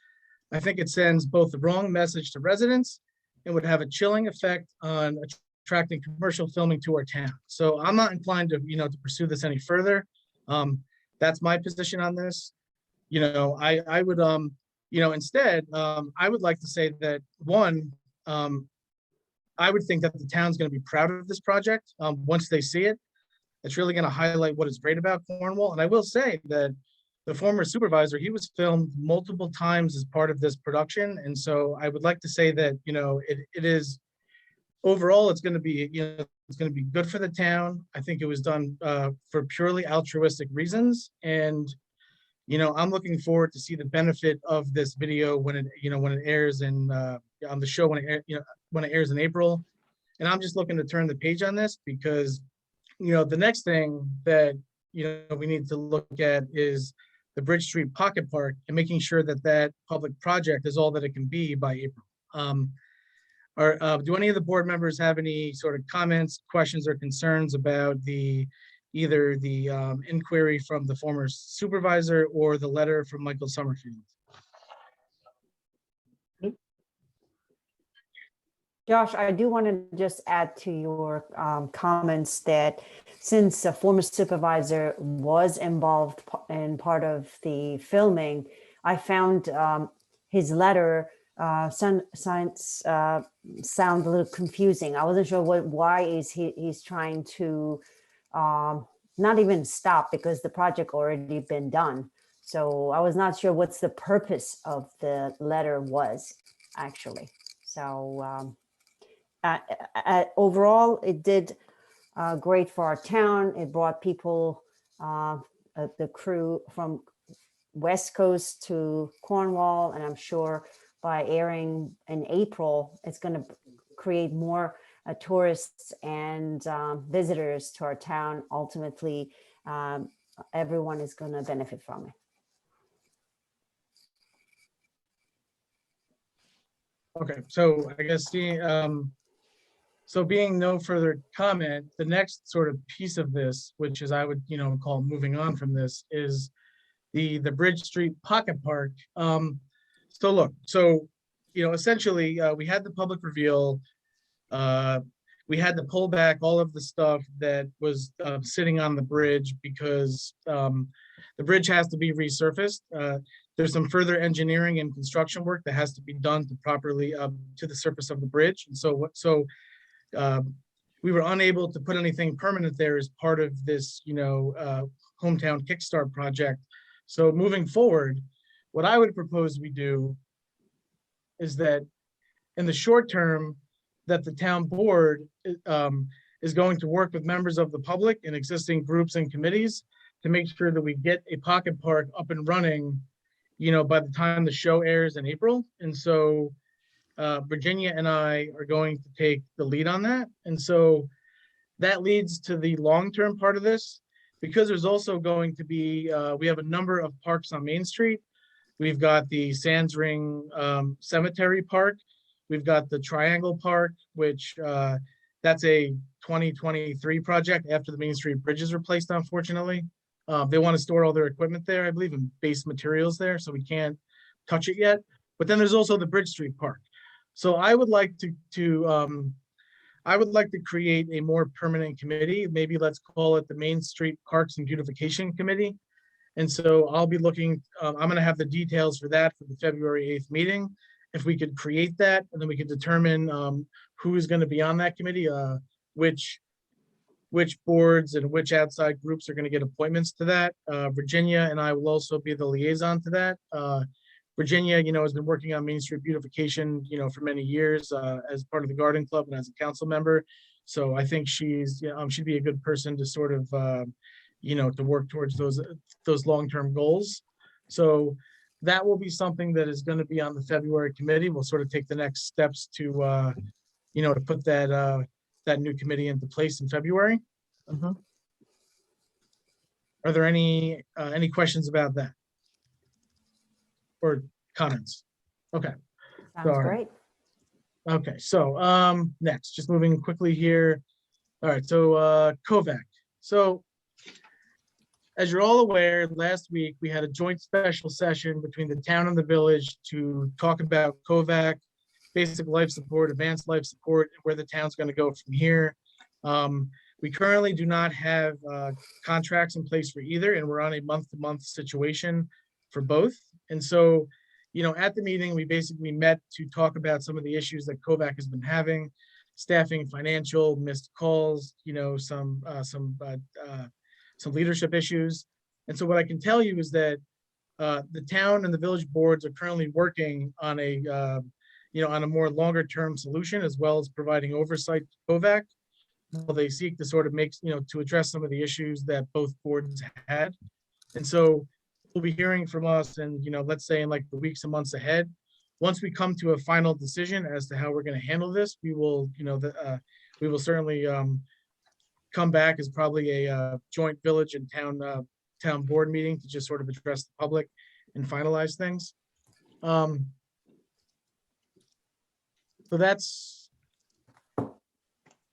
I think it sends both the wrong message to residents and would have a chilling effect on attracting commercial filming to our town. So I'm not inclined to, to pursue this any further. That's my position on this. I would, instead, I would like to say that I would think that the town's going to be proud of this project once they see it. It's really going to highlight what is great about Cornwall. And I will say that the former supervisor, he was filmed multiple times as part of this production. And so I would like to say that, it is overall, it's going to be, it's going to be good for the town. I think it was done for purely altruistic reasons. And, I'm looking forward to see the benefit of this video when it airs in on the show, when it airs in April. And I'm just looking to turn the page on this because, the next thing that, we need to look at is the Bridge Street Pocket Park and making sure that that public project is all that it can be by April. Do any of the board members have any sort of comments, questions, or concerns about either the inquiry from the former supervisor or the letter from Michael Summerfield? Josh, I do want to just add to your comments that since a former supervisor was involved in part of the filming, I found his letter sound a little confusing. I wasn't sure why he's trying to not even stop, because the project already been done. So I was not sure what's the purpose of the letter was actually. So overall, it did great for our town. It brought people, the crew from West Coast to Cornwall, and I'm sure by airing in April, it's going to create more tourists and visitors to our town. Ultimately, everyone is going to benefit from it. Okay, so I guess so being no further comment, the next sort of piece of this, which is I would call moving on from this, is the Bridge Street Pocket Park. So essentially we had the public reveal. we had to pull back all of the stuff that was sitting on the bridge because the bridge has to be resurfaced. There's some further engineering and construction work that has to be done to properly to the surface of the bridge. And so we were unable to put anything permanent there as part of this, hometown kickstart project. So moving forward, what I would propose we do is that in the short term, that the town board is going to work with members of the public and existing groups and committees to make sure that we get a pocket park up and running, by the time the show airs in April. And so Virginia and I are going to take the lead on that. And so that leads to the long-term part of this, because there's also going to be, we have a number of parks on Main Street. We've got the Sands Ring Cemetery Park. We've got the Triangle Park, which that's a 2023 project after the Main Street Bridge is replaced, unfortunately. They want to store all their equipment there, I believe, and base materials there, so we can't touch it yet. But then there's also the Bridge Street Park. So I would like to create a more permanent committee. Maybe let's call it the Main Street Parks and Beautification Committee. And so I'll be looking, I'm going to have the details for that for the February 8th meeting. If we could create that, and then we could determine who is going to be on that committee, which boards and which outside groups are going to get appointments to that. Virginia and I will also be the liaison to that. Virginia, has been working on Main Street beautification, for many years as part of the garden club and as a council member. So I think she'd be a good person to sort of, to work towards those long-term goals. So that will be something that is going to be on the February committee. We'll sort of take the next steps to, to put that new committee into place in February. Mhm. Are there any questions about that? Or comments? Okay. Sounds All right. great. Okay, so next, just moving quickly here. All right, so Kovac. So as you're all aware, last week we had a joint special session between the town and the village to talk about Kovac, basic life support, advanced life support, and where the town's going to go from here. We currently do not have contracts in place for either, and we're on a month-to-month situation for both. And so, at the meeting, we basically met to talk about some of the issues that Kovac has been having, staffing, financial, missed calls, some leadership issues. And so what I can tell you is that the town and the village boards are currently working on on a more longer term solution, as well as providing oversight to Kovac, while they seek to sort of to address some of the issues that both boards had. And so we'll be hearing from us and, let's say in like the weeks and months ahead. Once we come to a final decision as to how we're going to handle this, we will, we will certainly come back as probably a joint village and town board meeting to just sort of address the public and finalize things. So that's,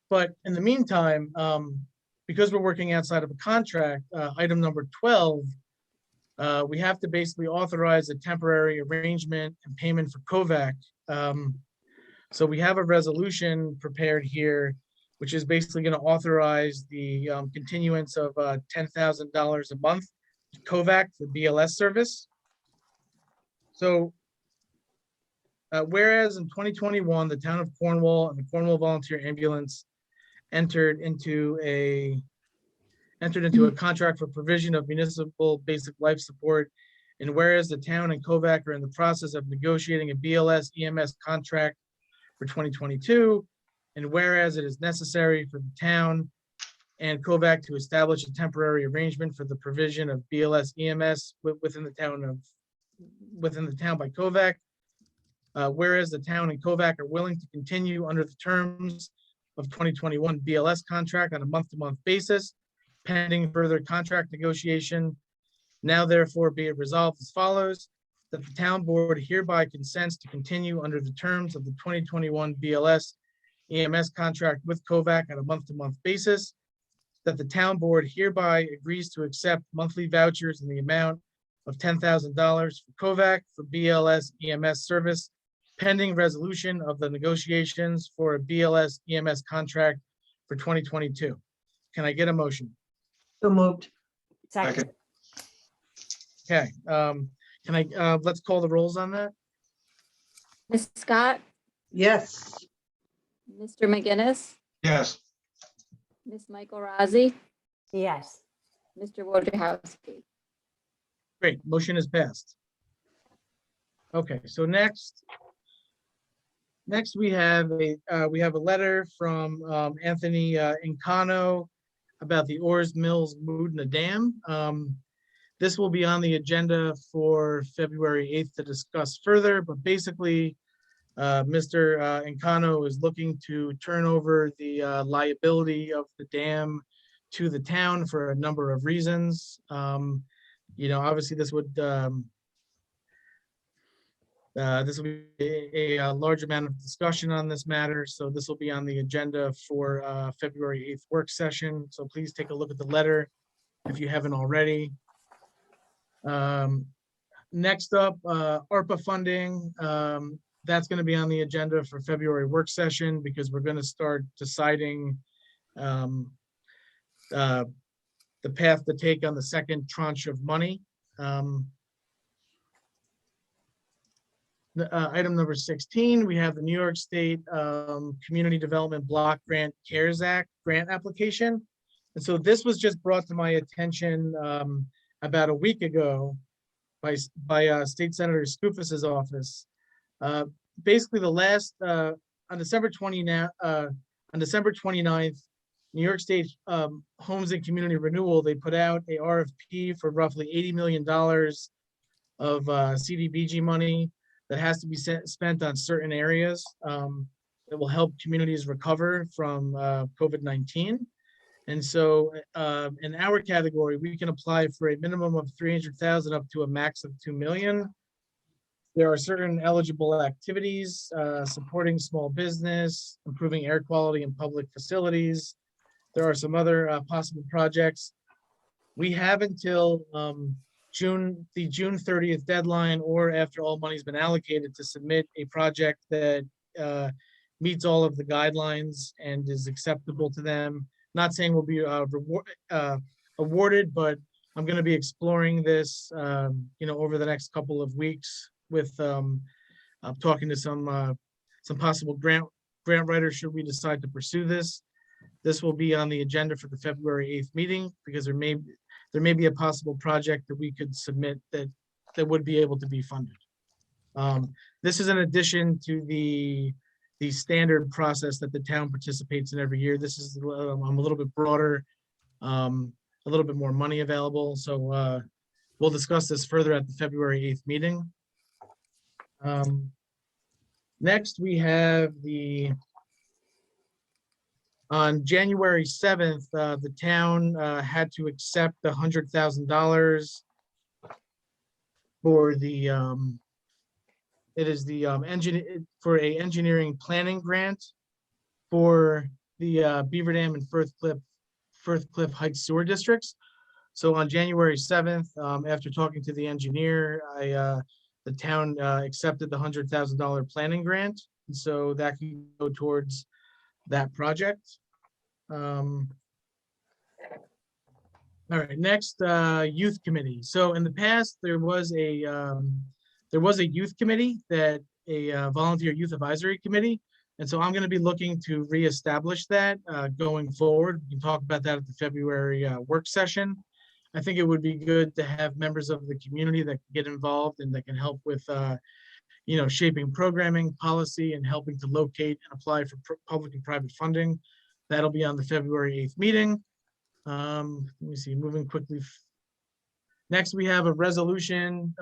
but in the meantime, because we're working outside of a contract, item number 12, we have to basically authorize a temporary arrangement and payment for Kovac. So we have a resolution prepared here, which is basically going to authorize the continuance of $10,000 a month to Kovac for BLS service. So whereas in 2021, the town of Cornwall and the Cornwall Volunteer Ambulance entered into a contract for provision of municipal basic life support, and whereas the town and Kovac are in the process of negotiating a BLS EMS contract for 2022, and whereas it is necessary for the town and Kovac to establish a temporary arrangement for the provision of BLS EMS within the town by Kovac, whereas the town and Kovac are willing to continue under the terms of 2021 BLS contract on a month-to-month basis, pending further contract negotiation. Now therefore be it resolved as follows, that the town board hereby consents to continue under the terms of the 2021 BLS EMS contract with Kovac on a month-to-month basis, that the town board hereby agrees to accept monthly vouchers in the amount of $10,000 for Kovac for BLS EMS service pending resolution of the negotiations for a BLS EMS contract for 2022. Can I get a motion? So moved. Second. Okay, can I, let's call the rolls on that? Ms. Scott, Yes. Mr. McGinnis, yes, Ms. Michael Rossi, Yes. Mr. Wojciechowski. Great, motion is passed. Okay, so next we have a letter from Anthony Incano about the Ores Mills Moodna Dam. This will be on the agenda for February 8th to discuss further, but basically, Mr. Incano is looking to turn over the liability of the dam to the town for a number of reasons. You know, obviously this would be a large amount of discussion on this matter, so this will be on the agenda for February 8th work session. So please take a look at the letter if you haven't already. Next up, ARPA funding. That's going to be on the agenda for February work session because we're going to start deciding the path to take on the second tranche of money. Item number 16, we have the New York State Community Development Block Grant CARES Act grant application. And so this was just brought to my attention about a week ago by State Senator Skoufis's office. Basically, the last on December 29th, New York State Homes and Community Renewal, they put out a RFP for roughly $80 million of CDBG money that has to be spent on certain areas that will help communities recover from COVID-19. And so in our category, we can apply for a minimum of 300,000 up to a max of 2 million. There are certain eligible activities, supporting small business, improving air quality in public facilities. There are some other possible projects. We have until the June 30th deadline, or after all money's been allocated, to submit a project that meets all of the guidelines and is acceptable to them. Not saying we'll be awarded, but I'm going to be exploring this, you know, over the next couple of weeks with talking to some possible grant writers should we decide to pursue this. This will be on the agenda for the February 8th meeting because there may be a possible project that we could submit that would be able to be funded. This is in addition to the standard process that the town participates in every year. This is a little bit broader, a little bit more money available. So we'll discuss this further at the February 8th meeting. Next, we have on January 7th, the town had to accept the $100,000 for the for a engineering planning grant for the Beaver Dam and Firth Cliff Heights sewer districts. So on January 7th, after talking to the engineer, the town accepted the $100,000 planning grant. And so that can go towards that project. All right, next, youth committee. So in the past, there was a youth committee, a volunteer youth advisory committee. And so I'm going to be looking to reestablish that going forward. We can talk about that at the February work session. I think it would be good to have members of the community that can get involved and that can help with, you know, shaping programming policy and helping to locate and apply for public and private funding. That'll be on the February 8th meeting. Let me see, moving quickly. Next, we have a resolution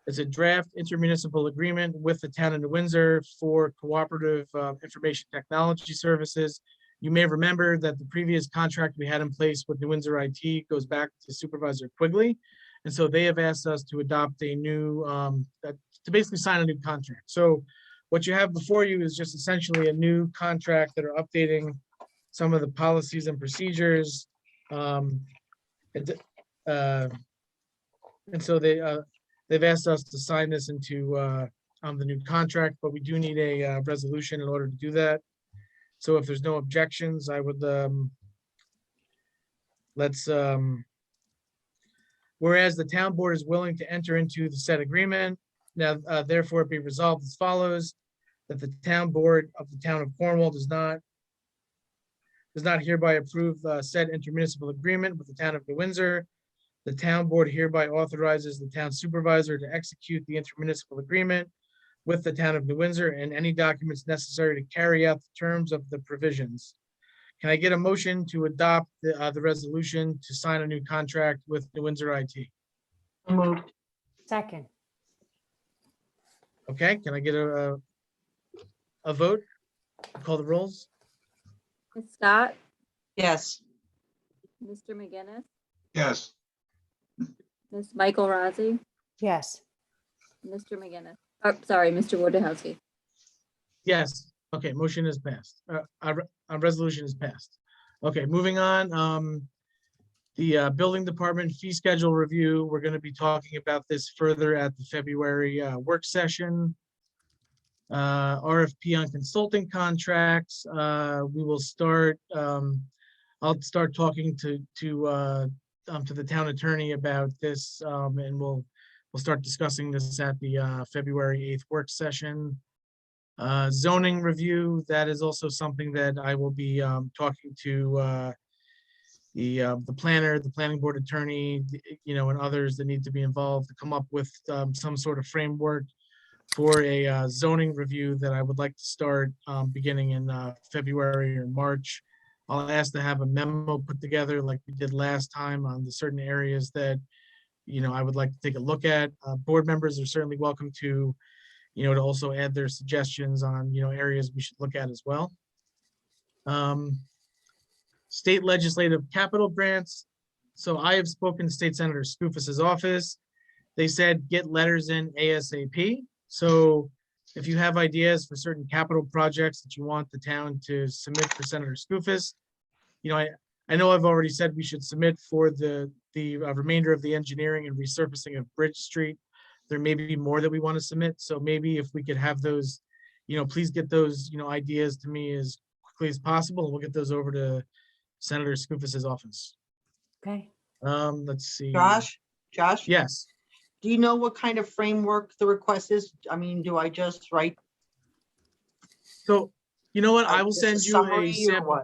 it's a draft intermunicipal agreement with the town of New Windsor for cooperative information technology services. You may remember that the previous contract we had in place with New Windsor IT goes back to Supervisor Quigley. And so they have asked us to adopt a new, to basically sign a new contract. So what you have before you is just essentially a new contract that are updating some of the policies and procedures. And so They've asked us to sign this into on the new contract, but we do need a resolution in order to do that. So if there's no objections, I would whereas the town board is willing to enter into the said agreement, now therefore be resolved as follows, that the town board of the town of Cornwall does not hereby approve said intermunicipal agreement with the town of New Windsor. The town board hereby authorizes the town supervisor to execute the intermunicipal agreement with the town of New Windsor and any documents necessary to carry out the terms of the provisions. Can I get a motion to adopt the resolution to sign a new contract with New Windsor IT? Moved. Second. Okay, can I get a vote? Call the rolls? Ms. Scott, Yes. Mr. McGinnis, Yes. Ms. Michael Rossi, Yes. Mr. McGinnis, sorry, Mr. Wojciechowski. Yes. Okay, motion is passed. Our resolution is passed. Okay, moving on. The building department fee schedule review, we're going to be talking about this further at the February work session. RFP on consulting contracts. We will start. I'll start talking to the town attorney about this, and we'll start discussing this at the February 8th work session. Zoning review, that is also something that I will be talking to the planner, the planning board attorney, and others that need to be involved to come up with some sort of framework for a zoning review that I would like to start beginning in February or March. I'll ask to have a memo put together like we did last time on the certain areas that, I would like to take a look at. Board members are certainly welcome to, to also add their suggestions on, areas we should look at as well. State legislative capital grants. So I have spoken to State Senator Skoufis's office. They said, get letters in ASAP. So if you have ideas for certain capital projects that you want the town to submit for Senator Skoufis, I know I've already said we should submit for the remainder of the engineering and resurfacing of Bridge Street. There may be more that we want to submit. So maybe if we could have those, please get those, ideas to me as quickly as possible. And we'll get those over to Senator Skoufis's office. Okay. Let's see. Josh? Yes. Do you know what kind of framework the request is? I mean, do I just write? So, you know what? I will just send you a summary or sample. what?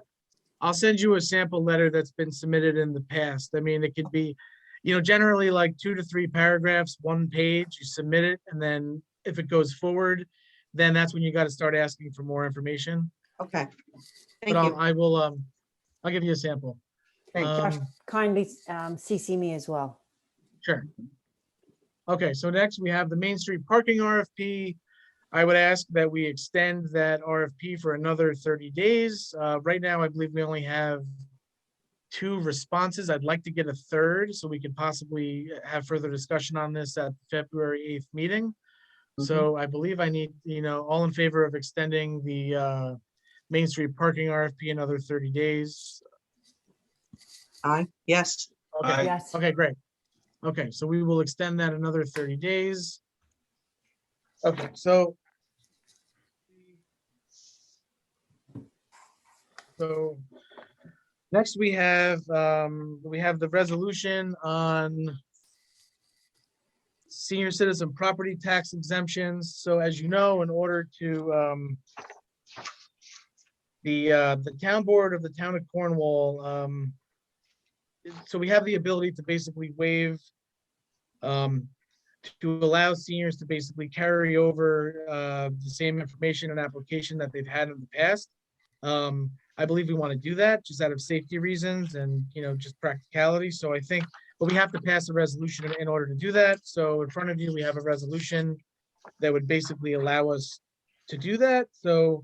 I'll send you a sample letter that's been submitted in the past. I mean, it could be, generally like 2 to 3 paragraphs, 1 page, you submit it. And then if it goes forward, then that's when you got to start asking for more information. Okay. But Thank you. I'll give you a sample. Josh, kindly CC me as well. Sure. Okay, so next we have the Main Street parking RFP. I would ask that we extend that RFP for another 30 days. Right now, I believe we only have 2 responses. I'd like to get a third so we could possibly have further discussion on this at the February 8th meeting. So I believe I need, all in favor of extending the Main Street parking RFP another 30 days. Aye. Yes. Okay. Aye. Yes. Okay, great. Okay, so we will extend that another 30 days. Okay, so next we have the resolution on senior citizen property tax exemptions. So as you know, in order to the town board of the town of Cornwall, so we have the ability to basically waive to allow seniors to basically carry over the same information and application that they've had in the past. I believe we want to do that just out of safety reasons and, just practicality. So I think, but we have to pass a resolution in order to do that. So in front of you, we have a resolution that would basically allow us to do that. So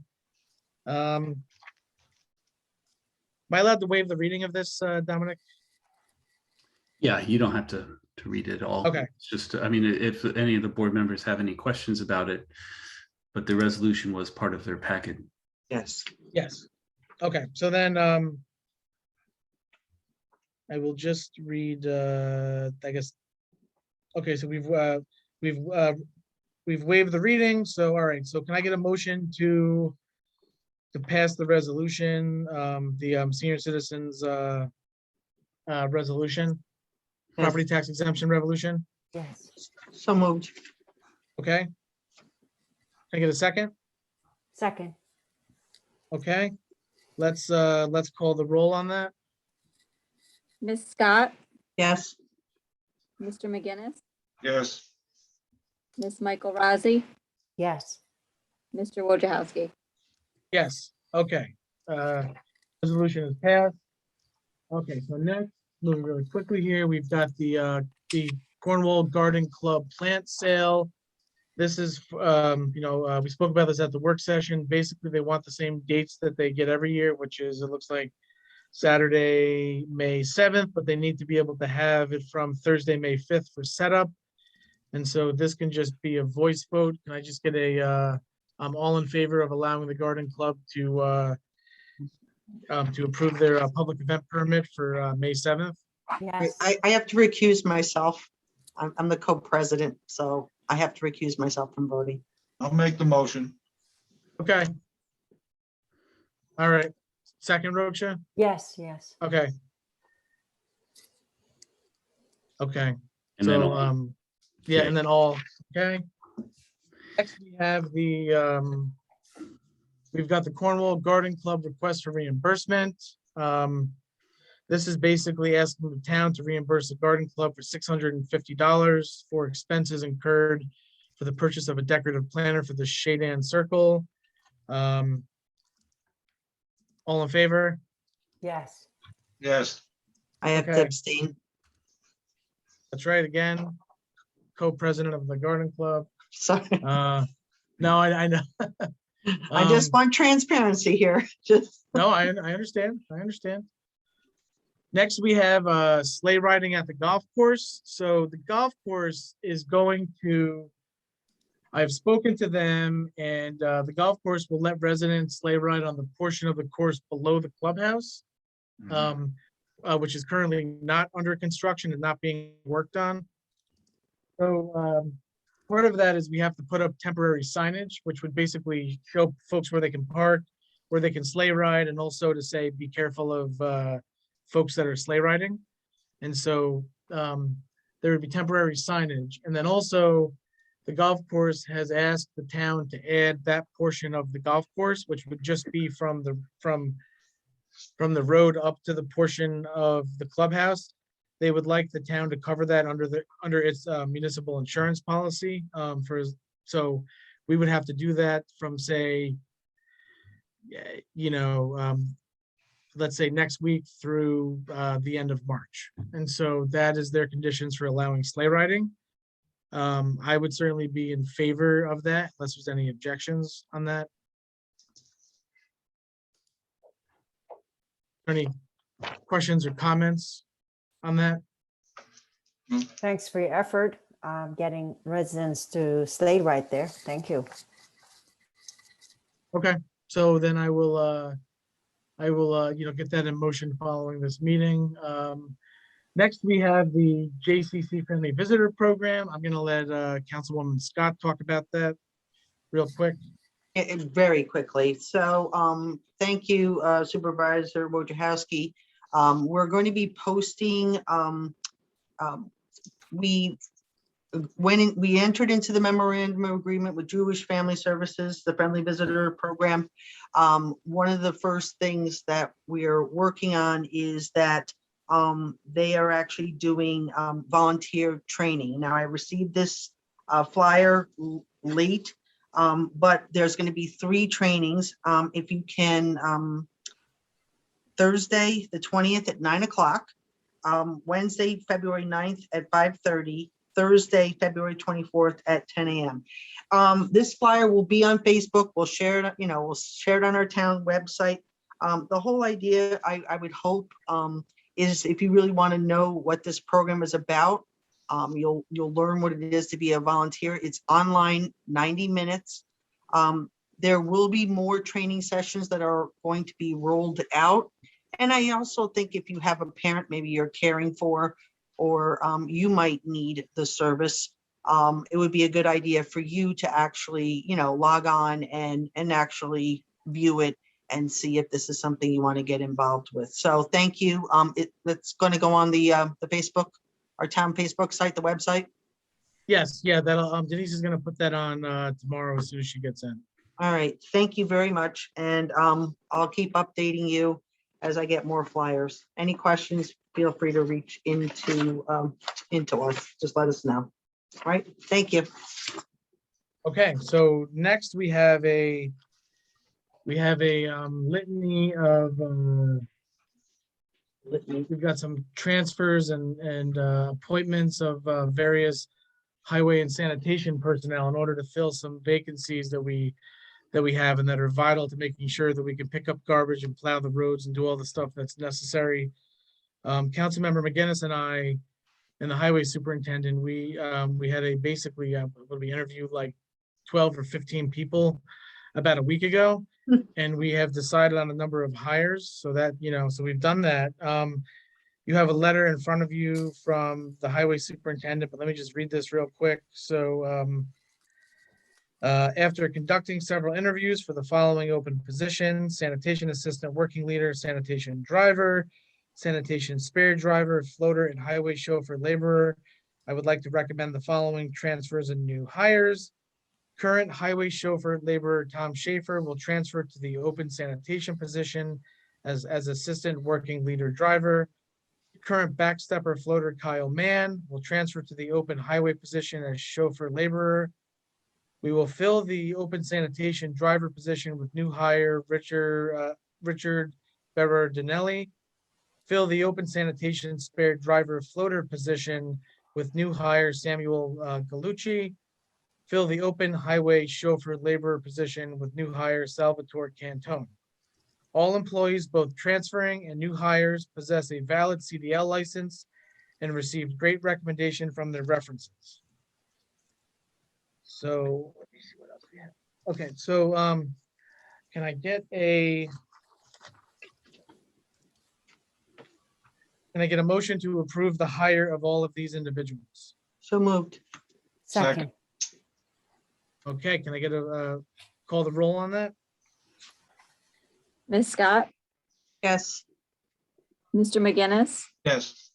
am I allowed to waive the reading of this, Dominic? Yeah, you don't have to read it all. Okay. It's just, I mean, if any of the board members have any questions about it, but the resolution was part of their packet. Yes. Yes. Okay, so then I will just read, I guess. Okay, so we've waived the reading, so, all right, so can I get a motion to pass the resolution, the senior citizens resolution, property tax exemption revolution? Yes. So moved. Okay. Can I get a second? Second. Okay, let's call the roll on that. Ms. Scott, Yes. Mr. McGinnis, Yes. Ms. Michael Rossi, Yes. Mr. Wojciechowski. Yes, okay. Resolution is passed. Okay, so next, moving really quickly here, we've got the Cornwall Garden Club plant sale. This is, we spoke about this at the work session. Basically, they want the same dates that they get every year, which is, it looks like Saturday, May 7th, but they need to be able to have it from Thursday, May 5th for setup. And so this can just be a voice vote. Can I just get I'm all in favor of allowing the garden club to approve their public event permit for May 7th? Yes. I have to recuse myself. I'm the co-president, so I have to recuse myself from voting. I'll make the motion. Okay. All right. Second, Rocha? Yes. Yes. Okay. Okay. And then So, all- yeah, okay. and then all, okay. Next, we have we've got the Cornwall Garden Club request for reimbursement. This is basically asking the town to reimburse the garden club for $650 for expenses incurred for the purchase of a decorative planter for the Shadan Circle. All in favor? Yes. Yes. I have to Okay. abstain. That's right, again, co-president of the garden club. Sorry. No, I know. I just want transparency here. Just No, I understand. I understand. Next, we have sleigh riding at the golf course. So the golf course is going to, I've spoken to them, and the golf course will let residents sleigh ride on the portion of the course below the clubhouse, which is currently not under construction and not being worked on. So part of that is we have to put up temporary signage, which would basically show folks where they can park, where they can sleigh ride, and also to say, be careful of folks that are sleigh riding. And so there would be temporary signage. And then also the golf course has asked the town to add that portion of the golf course, which would just be from the road up to the portion of the clubhouse. They would like the town to cover that under its municipal insurance policy so we would have to do that from, say, let's say next week through the end of March. And so that is their conditions for allowing sleigh riding. I would certainly be in favor of that unless there's any objections on that. Any questions or comments on that? Thanks for your effort getting residents to sleigh ride there. Thank you. Okay, so then I will get that in motion following this meeting. Next, we have the JCC Friendly Visitor Program. I'm gonna let Councilwoman Scott talk about that real quick. very quickly. So thank you, Supervisor Wojciechowski. We're going to be posting, we entered into the memorandum of agreement with Jewish Family Services, the Friendly Visitor Program. One of the first things that we are working on is that they are actually doing volunteer training. Now, I received this flyer late, but there's going to be 3 trainings. If you can, Thursday, the 20th at 9 o'clock, Wednesday, February 9th at 5:30, Thursday, February 24th at 10 a.m. This flyer will be on Facebook. We'll share it, we'll share it on our town website. The whole idea, I would hope, is if you really want to know what this program is about, you'll learn what it is to be a volunteer. It's online, 90 minutes. There will be more training sessions that are going to be rolled out. And I also think if you have a parent, maybe you're caring for, or you might need the service, it would be a good idea for you to actually, log on and actually view it and see if this is something you want to get involved with. So thank you. It's going to go on the Facebook, our town Facebook site, the website. Yes, yeah, that'll, Denise is gonna put that on tomorrow as soon as she gets in. All right, thank you very much. And I'll keep updating you as I get more flyers. Any questions, feel free to reach into us. Just let us know. All right, thank you. Okay, so next we have a litany of we've got some transfers and appointments of various highway and sanitation personnel in order to fill some vacancies that we have and that are vital to making sure that we can pick up garbage and plow the roads and do all the stuff that's necessary. Councilmember McGinnis and I and the highway superintendent, we had we interviewed like 12 or 15 people about a week ago, and we have decided on a number of hires. So that, so we've done that. You have a letter in front of you from the highway superintendent, but let me just read this real quick. So after conducting several interviews for the following open positions: sanitation assistant, working leader, sanitation driver, sanitation spare driver, floater, and highway chauffeur laborer, I would like to recommend the following transfers and new hires. Current highway chauffeur laborer Tom Schaefer will transfer to the open sanitation position as assistant working leader driver. Current backstepper floater Kyle Mann will transfer to the open highway position as chauffeur laborer. We will fill the open sanitation driver position with new hire Richard Berardinelli. Fill the open sanitation spare driver floater position with new hire Samuel Galucci. Fill the open highway chauffeur laborer position with new hire Salvatore Cantone. All employees, both transferring and new hires, possess a valid CDL license and received great recommendation from their references. So let me see what else we have. Okay, so can I get a motion to approve the hire of all of these individuals? So moved. Second. Okay, can I get a call the roll on that? Ms. Scott, Yes. Mr. McGinnis, Yes.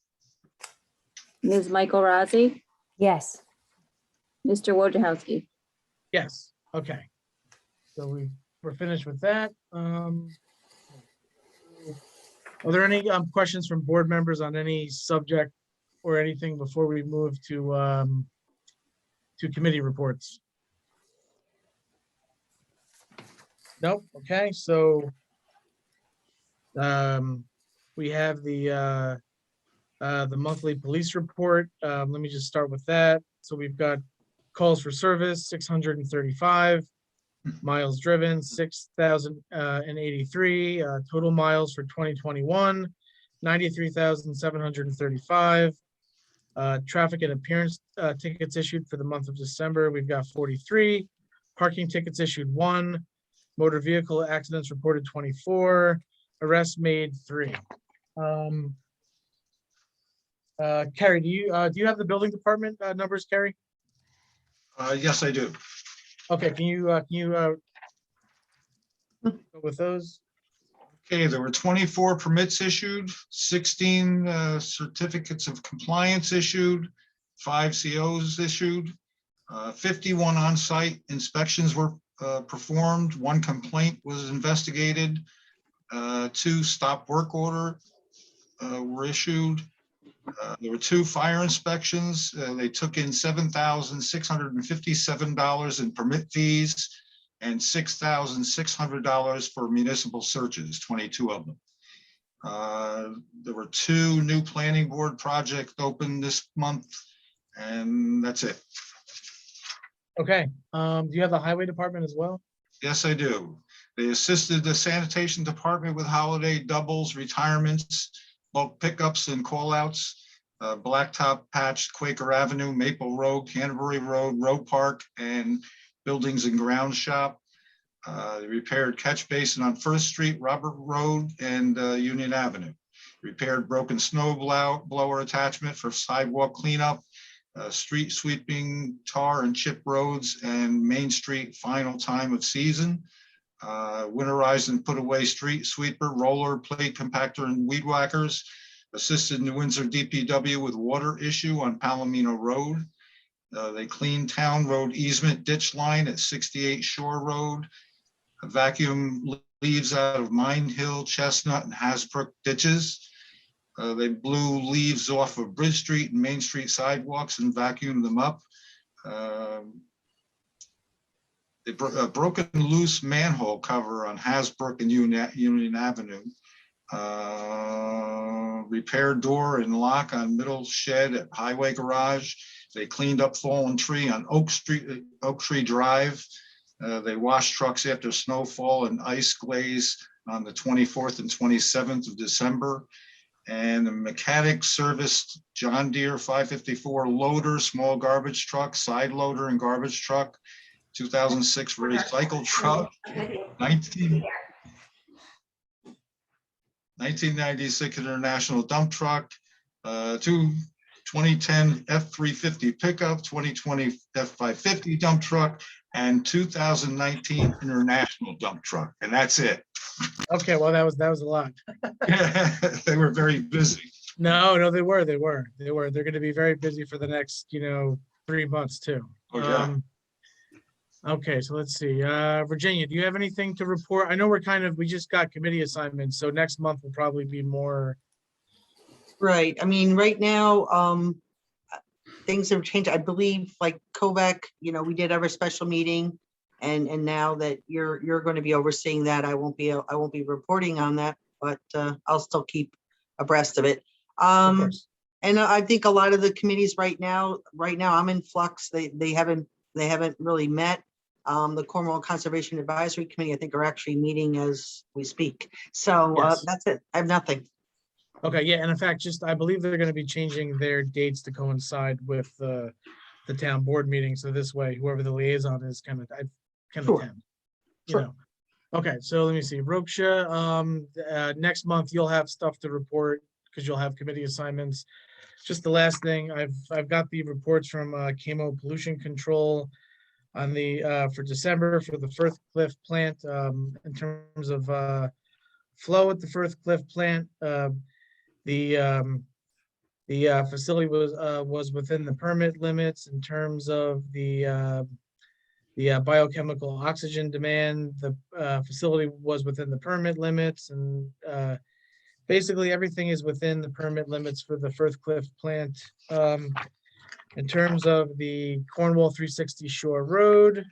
Ms. Michael Rossi, Yes. Mr. Wojciechowski. Yes, okay. So we're finished with that. Are there any questions from board members on any subject or anything before we move to committee reports? Nope, okay, so we have the monthly police report. Let me just start with that. So we've got calls for service, 635, miles driven, 6,083, total miles for 2021, 93,735. Traffic and appearance tickets issued for the month of December, we've got 43. Parking tickets issued 1. Motor vehicle accidents reported 24. Arrests made 3. Carrie, do you have the building department numbers, Carrie? Yes, I do. Okay, can you go with those? Okay, there were 24 permits issued, 16 certificates of compliance issued, 5 COs issued, 51 on-site inspections were performed, 1 complaint was investigated, 2 stop work order were issued. There were 2 fire inspections. They took in $7,657 in permit fees and $6,600 for municipal searches, 22 of them. There were 2 new planning board projects opened this month, and that's it. Okay, do you have the highway department as well? Yes, I do. They assisted the sanitation department with holiday doubles, retirements, bulk pickups and callouts, Blacktop Patch, Quaker Avenue, Maple Road, Canterbury Road, Road Park, and Buildings and Grounds Shop. They repaired catch basin on First Street, Robert Road, and Union Avenue. Repaired broken snow blower attachment for sidewalk cleanup, street sweeping, tar and chip roads, and Main Street final time of season. Winterized and put away street sweeper, roller, plate compactor, and weed whackers. Assisted New Windsor DPW with water issue on Palomino Road. They cleaned Town Road easement ditch line at 68 Shore Road. Vacuum leaves out of Mine Hill, Chestnut, and Hasbrook ditches. They blew leaves off of Bridge Street and Main Street sidewalks and vacuumed them up. They a broken loose manhole cover on Hasbrook and Union Avenue. Repaired door and lock on Middle Shed at Highway Garage. They cleaned up fallen tree on Oak Tree Drive. They washed trucks after snowfall and ice glaze on the 24th and 27th of December. And the mechanic serviced John Deere 554 loader, small garbage truck, side loader and garbage truck, 2006 recycle truck, 1996 International dump truck, 2010 F-350 pickup, 2020 F-550 dump truck, and 2019 International dump truck. And that's it. Okay, well, that was a lot. They were very busy. No, they were. They're going to be very busy for the next, 3 months too. Oh, yeah. Okay, so let's see. Virginia, do you have anything to report? I know we just got committee assignments, so next month will probably be more. Right. I mean, right now, things have changed. I believe like Kovac, we did have a special meeting, and now that you're going to be overseeing that, I won't be reporting on that, but I'll still keep abreast of it. And I think a lot of the committees right now I'm in flux. They haven't really met. The Cornwall Conservation Advisory Committee, I think, are actually meeting as we speak. So Yes. that's it. I have nothing. Okay, yeah, and in fact, I believe they're going to be changing their dates to coincide with the town board meeting. So this way, whoever the liaison is can Sure. attend. Sure. Okay, so let me see. Roksha, next month you'll have stuff to report because you'll have committee assignments. Just the last thing, I've got the reports from Camo Pollution Control on for December for the Firth Cliff plant in terms of flow at the Firth Cliff plant. The facility was within the permit limits in terms of the biochemical oxygen demand. The facility was within the permit limits, and basically everything is within the permit limits for the Firth Cliff plant. In terms of the Cornwall 360 Shore Road,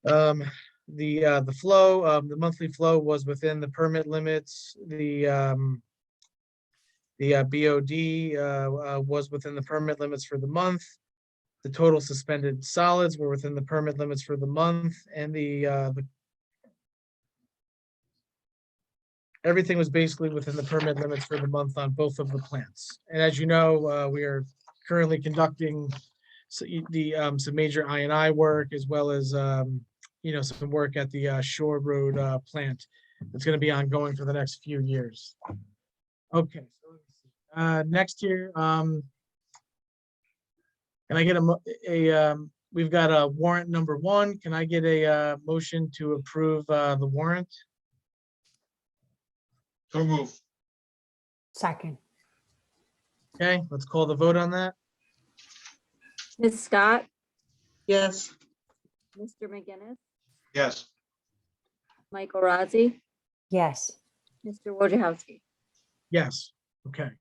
the flow, the monthly flow was within the permit limits. The BOD was within the permit limits for the month. The total suspended solids were within the permit limits for the month, and everything was basically within the permit limits for the month on both of the plants. And as you know, we are currently conducting some major I&I work, as well as some work at the Shore Road plant that's going to be ongoing for the next few years. Okay, so let's see. Next year, can I get we've got a warrant number 1. Can I get a motion to approve the warrant? So move. Second. Okay, let's call the vote on that. Ms. Scott, Yes. Mr. McGinnis, Yes. Michael Rossi, Yes. Mr. Wojciechowski. Yes, okay.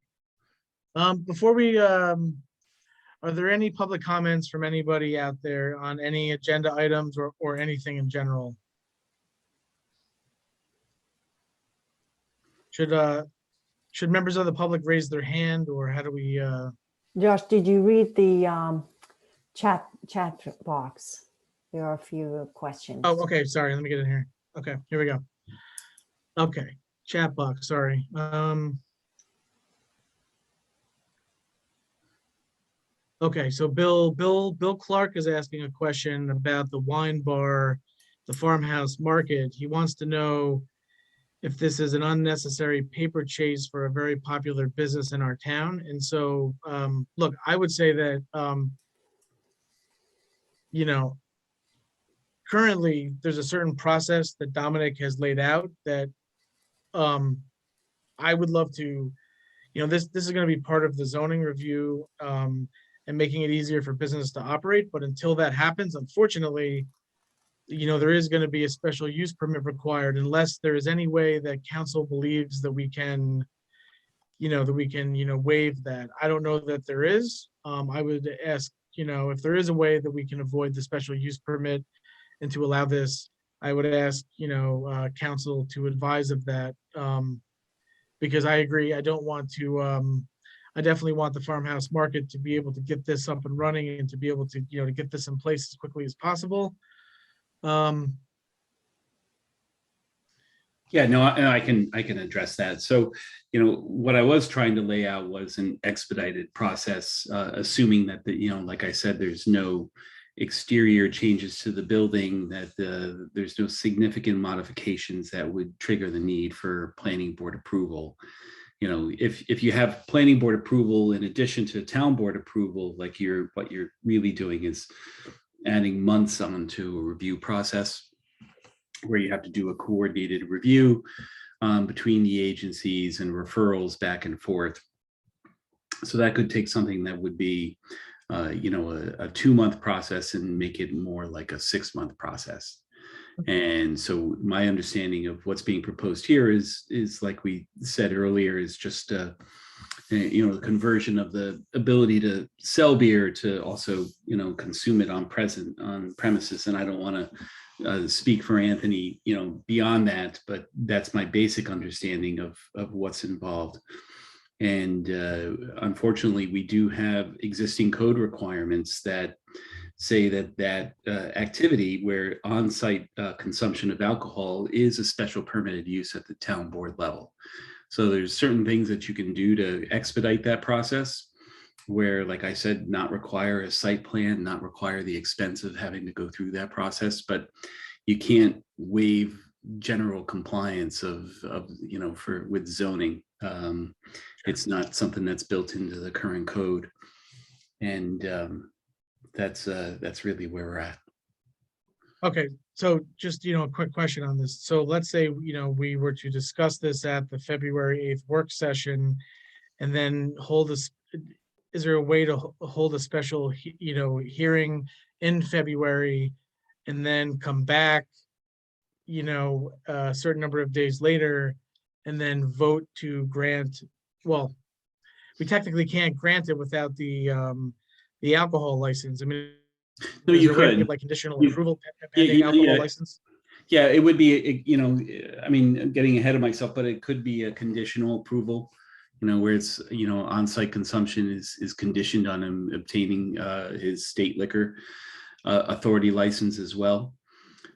Before we, are there any public comments from anybody out there on any agenda items or anything in general? Should members of the public raise their hand, or how do we, Josh, did you read the chat box? There are a few questions. oh, okay, sorry, let me get in here. Okay, here we go. Okay, chat box, sorry. Okay, so Bill Clark is asking a question about the wine bar, the farmhouse market. He wants to know if this is an unnecessary paper chase for a very popular business in our town. And so, look, I would say that, you know, currently there's a certain process that Dominic has laid out that I would love to, this is going to be part of the zoning review, and making it easier for business to operate. But until that happens, unfortunately, there is going to be a special use permit required unless there is any way that council believes that we can, waive that. I don't know that there is. I would ask, if there is a way that we can avoid the special use permit and to allow this, I would ask, council to advise of that. Because I agree, I don't want to, I definitely want the farmhouse market to be able to get this up and running and to be able to, to get this in place as quickly as possible. Yeah, no, I can address that. So, what I was trying to lay out was an expedited process, assuming that like I said, there's no exterior changes to the building, that there's no significant modifications that would trigger the need for planning board approval. If you have planning board approval in addition to town board approval, like what you're really doing is adding months onto a review process where you have to do a coordinated review between the agencies and referrals back and forth. So that could take something that would be, a 2-month process and make it more like a 6-month process. And so my understanding of what's being proposed here is like we said earlier, is just the conversion of the ability to sell beer to also consume it on premises. And I don't want to speak for Anthony beyond that, but that's my basic understanding of what's involved. And unfortunately, we do have existing code requirements that say that activity where on-site consumption of alcohol is a special permitted use at the town board level. So there's certain things that you can do to expedite that process where, like I said, not require a site plan, not require the expense of having to go through that process, but you can't waive general compliance with zoning. It's not something that's built into the current code. And that's really where we're at. Okay, so just, a quick question on this. So let's say, we were to discuss this at the February 8th work session and then is there a way to hold a special, hearing in February and then come back, a certain number of days later and then vote to grant, well, we technically can't grant it without the alcohol license. I mean, no, you could give like conditional approval pending alcohol license. Yeah, it would be, I mean, getting ahead of myself, but it could be a conditional approval, where it's, on-site consumption is conditioned on him obtaining his state liquor authority license as well.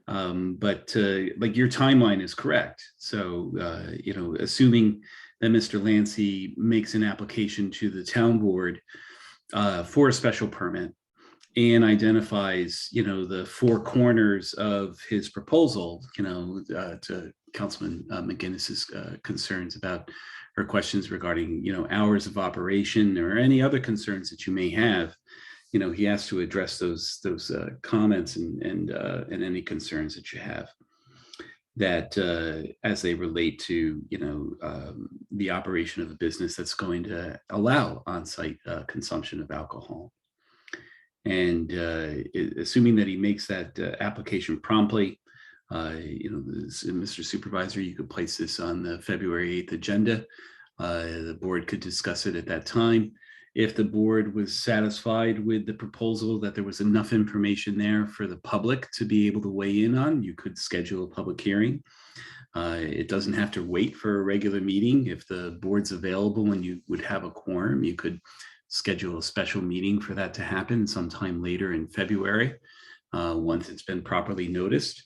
But like your timeline is correct. So, assuming that Mr. Lancy makes an application to the town board for a special permit and identifies, the 4 corners of his proposal, to Councilman McGinnis's concerns about her questions regarding, hours of operation or any other concerns that you may have, he has to address those comments and any concerns that you have that as they relate to, the operation of a business that's going to allow on-site consumption of alcohol. And assuming that he makes that application promptly, Mr. Supervisor, you could place this on the February 8th agenda. The board could discuss it at that time. If the board was satisfied with the proposal that there was enough information there for the public to be able to weigh in on, you could schedule a public hearing. It doesn't have to wait for a regular meeting. If the board's available and you would have a quorum, you could schedule a special meeting for that to happen sometime later in February, once it's been properly noticed.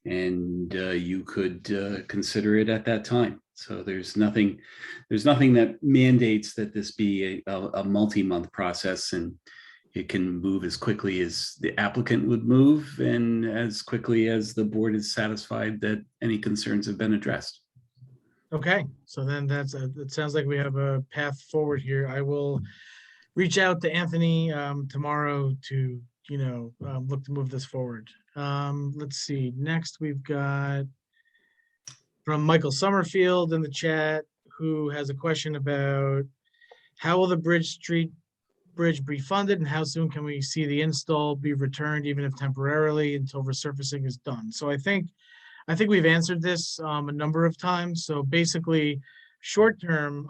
And you could consider it at that time. So there's nothing that mandates that this be a multi-month process, and it can move as quickly as the applicant would move and as quickly as the board is satisfied that any concerns have been addressed. Okay, so then it sounds like we have a path forward here. I will reach out to Anthony tomorrow to, look to move this forward. Let's see, next we've got from Michael Summerfield in the chat, who has a question about how will the bridge be funded and how soon can we see the install be returned, even if temporarily, until resurfacing is done? So I think we've answered this a number of times. So basically, short term,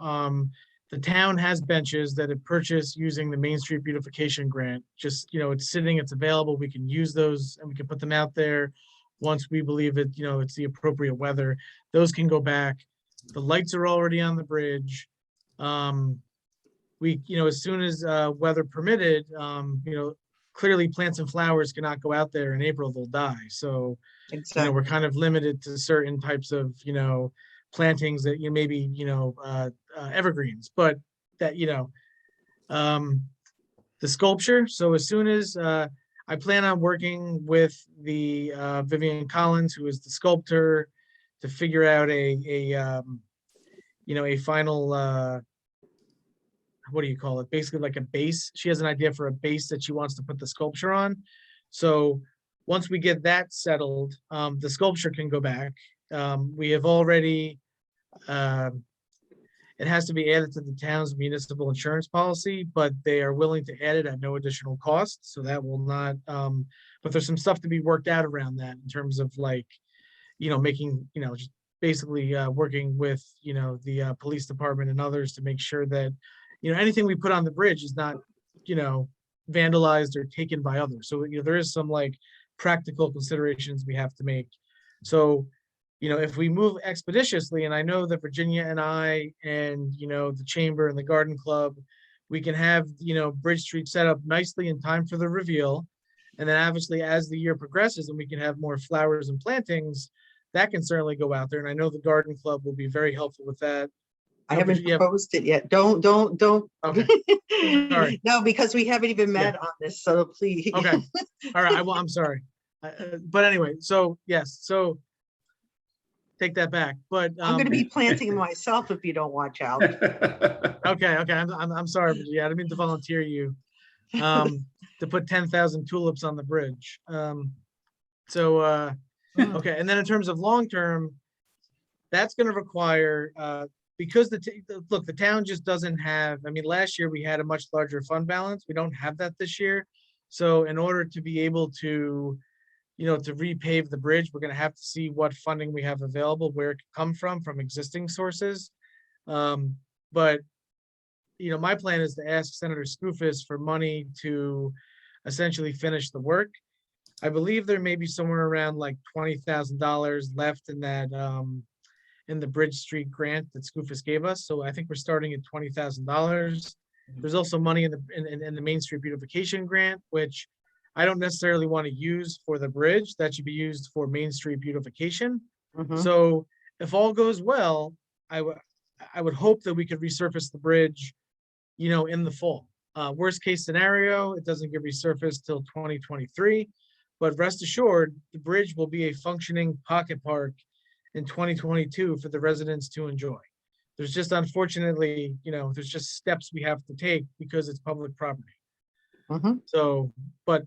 the town has benches that it purchased using the Main Street Beautification Grant. Just, it's sitting, it's available. We can use those and we can put them out there once we believe it, it's the appropriate weather. Those can go back. The lights are already on the bridge. We, as soon as weather permitted, clearly plants and flowers cannot go out there in April, they'll die. So, Exactly. we're kind of limited to certain types of, plantings that maybe, evergreens, but that, the sculpture. So as soon as I plan on working with the Vivian Collins, who is the sculptor, to figure out a final, what do you call it? Basically like a base. She has an idea for a base that she wants to put the sculpture on. So once we get that settled, the sculpture can go back. We have already, it has to be added to the town's municipal insurance policy, but they are willing to add it at no additional cost. So that will not, but there's some stuff to be worked out around that in terms of like, making, just basically working with, the police department and others to make sure that, anything we put on the bridge is not, vandalized or taken by others. So, there is some like practical considerations we have to make. So, if we move expeditiously, and I know that Virginia and I and, the chamber and the garden club, we can have, Bridge Street set up nicely in time for the reveal. And then obviously as the year progresses and we can have more flowers and plantings, that can certainly go out there. And I know the garden club will be very helpful with that. I haven't Yeah. proposed it yet. Don't. Okay. Sorry. No, because we haven't even met on this, so please. Okay. All right. I'm sorry. But anyway, so yes, so take that back. But I'm going to be planting myself if you don't watch out. okay. I'm sorry, but yeah, I didn't mean to volunteer you to put 10,000 tulips on the bridge. Okay, and then in terms of long term, that's going to require because the town just doesn't have. I mean, last year we had a much larger fund balance. We don't have that this year. So in order to be able to, to repave the bridge, we're going to have to see what funding we have available, where it can come from existing sources. But my plan is to ask Senator Skoufis for money to essentially finish the work. I believe there may be somewhere around like $20,000 left in that in the Bridge Street grant that Skoufis gave us. So I think we're starting at $20,000. There's also money in the Main Street Beautification Grant, which I don't necessarily want to use for the bridge. That should be used for Main Street beautification. So if all goes well, I would hope that we could resurface the bridge, in the fall. Worst case scenario, it doesn't get resurfaced till 2023. But rest assured, the bridge will be a functioning pocket park in 2022 for the residents to enjoy. There's just unfortunately, there's just steps we have to take because it's public property. So, but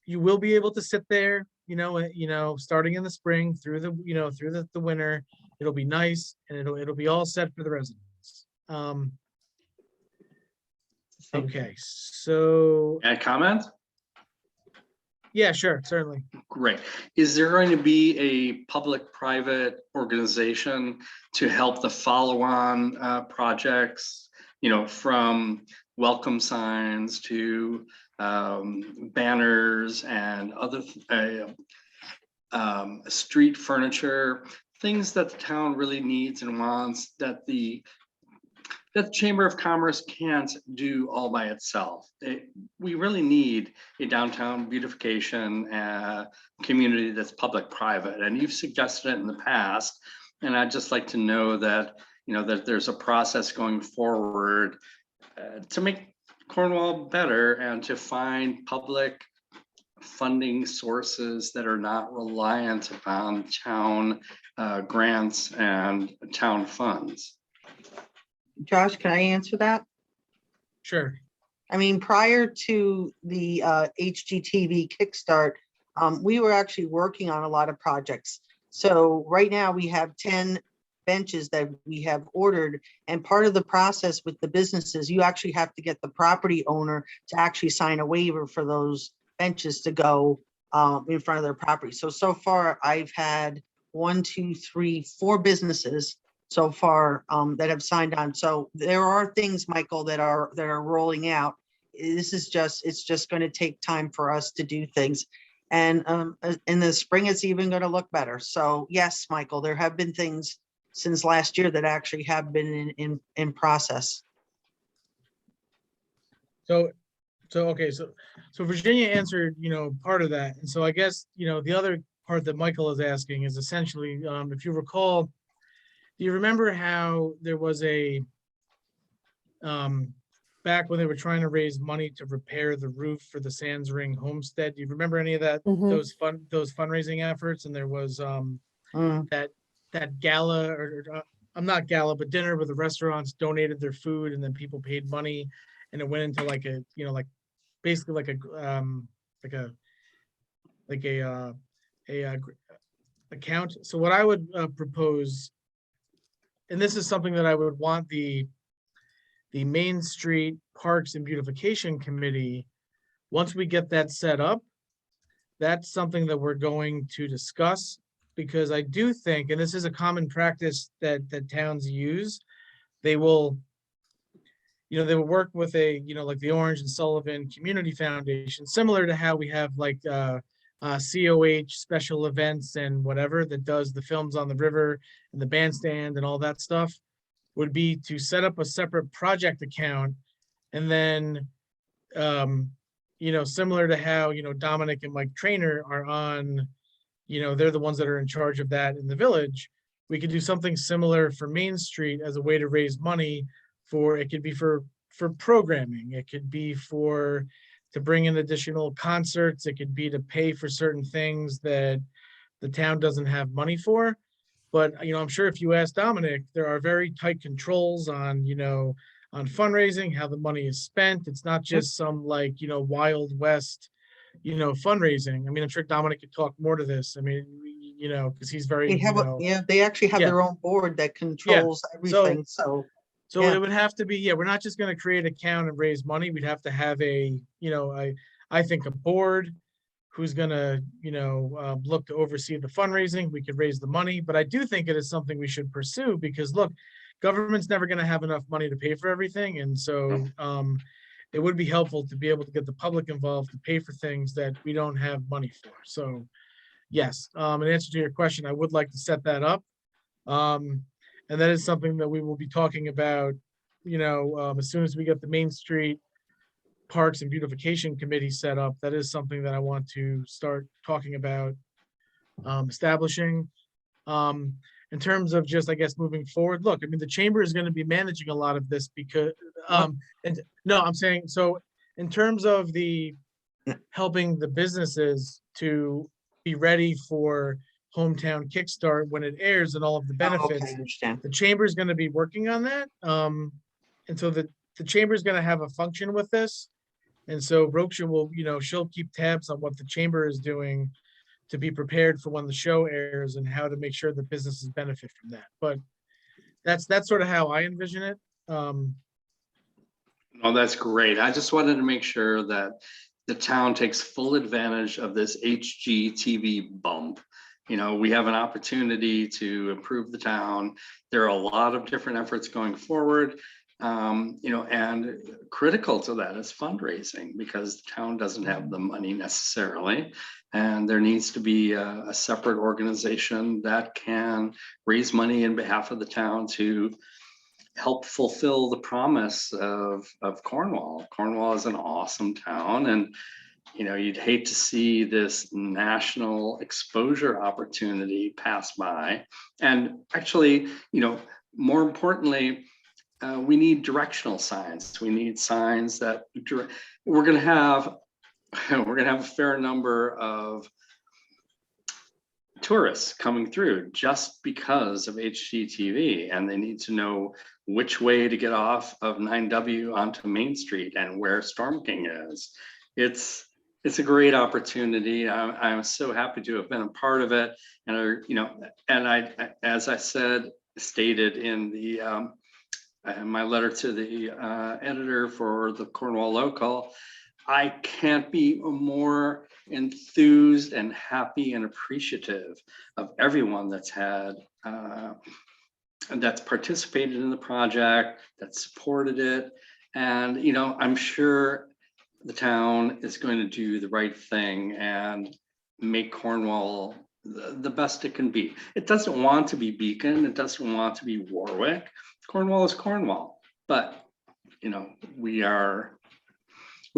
you will be able to sit there, starting in the spring through the winter. It'll be nice and it'll be all set for the residents. Okay, so. Add comment? Yeah, sure, certainly. Great. Is there going to be a public-private organization to help the follow-on projects, from welcome signs to banners and other street furniture, things that the town really needs and wants that the Chamber of Commerce can't do all by itself. We really need a downtown beautification community that's public-private, and you've suggested it in the past. And I'd just like to know that, that there's a process going forward to make Cornwall better and to find public funding sources that are not reliant upon town grants and town funds. Josh, can I answer that? Sure. I mean, prior to the HGTV Kickstart, we were actually working on a lot of projects. So right now we have 10 benches that we have ordered. And part of the process with the businesses, you actually have to get the property owner to actually sign a waiver for those benches to go in front of their property. So far I've had 1, 2, 3, 4 businesses so far that have signed on. So there are things, Michael, that are rolling out. It's just going to take time for us to do things. And in the spring, it's even going to look better. So yes, Michael, there have been things since last year that actually have been in process. So Virginia answered, part of that. And so I guess, the other part that Michael is asking is essentially, if you recall, do you remember how there was a, back when they were trying to raise money to repair the roof for the Sands Ring homestead? Do you remember any of that, those fundraising efforts? And there was that gala or I'm not gala, but dinner where the restaurants donated their food and then people paid money and it went into like a, basically like a account. So what I would propose, and this is something that I would want the Main Street Parks and Beautification Committee, once we get that set up, that's something that we're going to discuss, because I do think, and this is a common practice that towns use, they will, they will work with a, like the Orange and Sullivan Community Foundation, similar to how we have like COH special events and whatever that does the films on the river and the bandstand and all that stuff, would be to set up a separate project account. And then, similar to how, Dominic and Mike Trainer are on, they're the ones that are in charge of that in the village. We could do something similar for Main Street as a way to raise money for, it could be for programming. It could be to bring in additional concerts. It could be to pay for certain things that the town doesn't have money for. But, I'm sure if you ask Dominic, there are very tight controls on, on fundraising, how the money is spent. It's not just some like, Wild West, fundraising. I mean, I'm sure Dominic could talk more to this. I mean, because he's very, they actually have their own board that controls everything. So it would have to be, we're not just going to create an account and raise money. We'd have to have a, I think a board who's going to, look to oversee the fundraising. We could raise the money, but I do think it is something we should pursue, because look, government's never going to have enough money to pay for everything. And so it would be helpful to be able to get the public involved to pay for things that we don't have money for. So yes, in answer to your question, I would like to set that up. And that is something that we will be talking about, as soon as we get the Main Street Parks and Beautification Committee set up. That is something that I want to start talking about establishing. In terms of just, I guess, moving forward, look, I mean, the chamber is going to be managing a lot of this because, and no, I'm saying, so in terms of the helping the businesses to be ready for Hometown Kickstart when it airs and all of the benefits, the chamber is going to be working on that. And so the chamber is going to have a function with this. And so Roksha will, she'll keep tabs on what the chamber is doing to be prepared for when the show airs and how to make sure that businesses benefit from that. But that's sort of how I envision it. Oh, that's great. I just wanted to make sure that the town takes full advantage of this HGTV bump. We have an opportunity to improve the town. There are a lot of different efforts going forward. And critical to that is fundraising, because the town doesn't have the money necessarily. And there needs to be a separate organization that can raise money in behalf of the town to help fulfill the promise of Cornwall. Cornwall is an awesome town, and you'd hate to see this national exposure opportunity pass by. And actually, more importantly, we need directional signs. We need signs that we're going to have a fair number of tourists coming through just because of HGTV, and they need to know which way to get off of 9W onto Main Street and where Storm King is. It's a great opportunity. I'm so happy to have been a part of it. And I, as I stated in the my letter to the editor for the Cornwall Local, I can't be more enthused and happy and appreciative of everyone that's that's participated in the project, that supported it. And, I'm sure the town is going to do the right thing and make Cornwall the best it can be. It doesn't want to be Beacon. It doesn't want to be Warwick. Cornwall is Cornwall, but we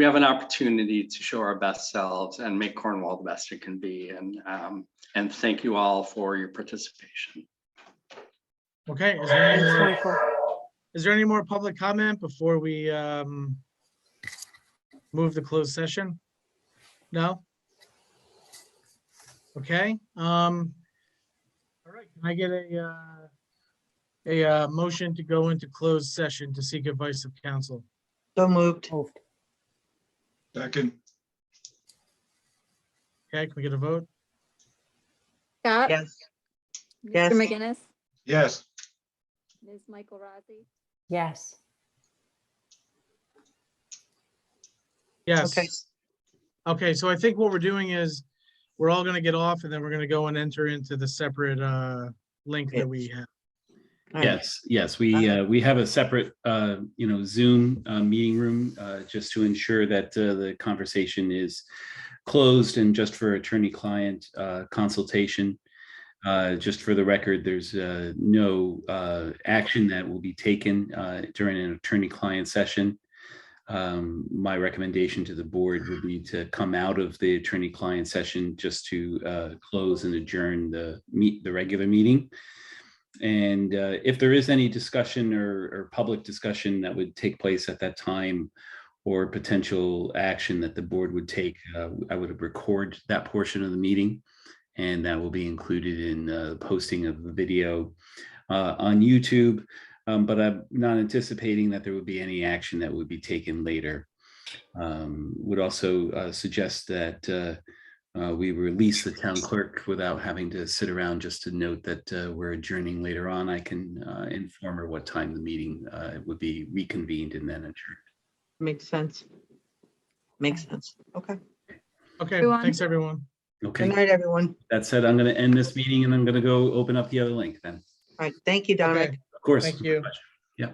have an opportunity to show our best selves and make Cornwall the best it can be. And thank you all for your participation. Okay, is there any more public comment before we move the closed session? No? Okay. All right, can I get a motion to go into closed session to seek advice of counsel? So moved. Second. Okay, can we get a vote? Scott? Yes. Mr. Yes. McGinnis? Yes. Ms. Michael Rossi? Yes. Yes. Okay. Okay, so I think what we're doing is we're all going to get off and then we're going to go and enter into the separate link that we have. All right. Yes, we have a separate Zoom meeting room just to ensure that the conversation is closed and just for attorney-client consultation. Just for the record, there's no action that will be taken during an attorney-client session. My recommendation to the board would be to come out of the attorney-client session just to close and adjourn the regular meeting. And if there is any discussion or public discussion that would take place at that time, or potential action that the board would take, I would record that portion of the meeting, and that will be included in the posting of the video on YouTube. But I'm not anticipating that there would be any action that would be taken later. Would also suggest that we release the town clerk without having to sit around just to note that we're adjourning later on. I can inform her what time the meeting would be reconvened and then adjourned. Makes sense. Makes sense. Okay. Okay, Everyone. thanks, everyone. Okay. Good night, everyone. That said, I'm going to end this meeting and I'm going to go open up the other link then. All right. Thank you, Dominic. Okay, Of course. thank you. Yeah.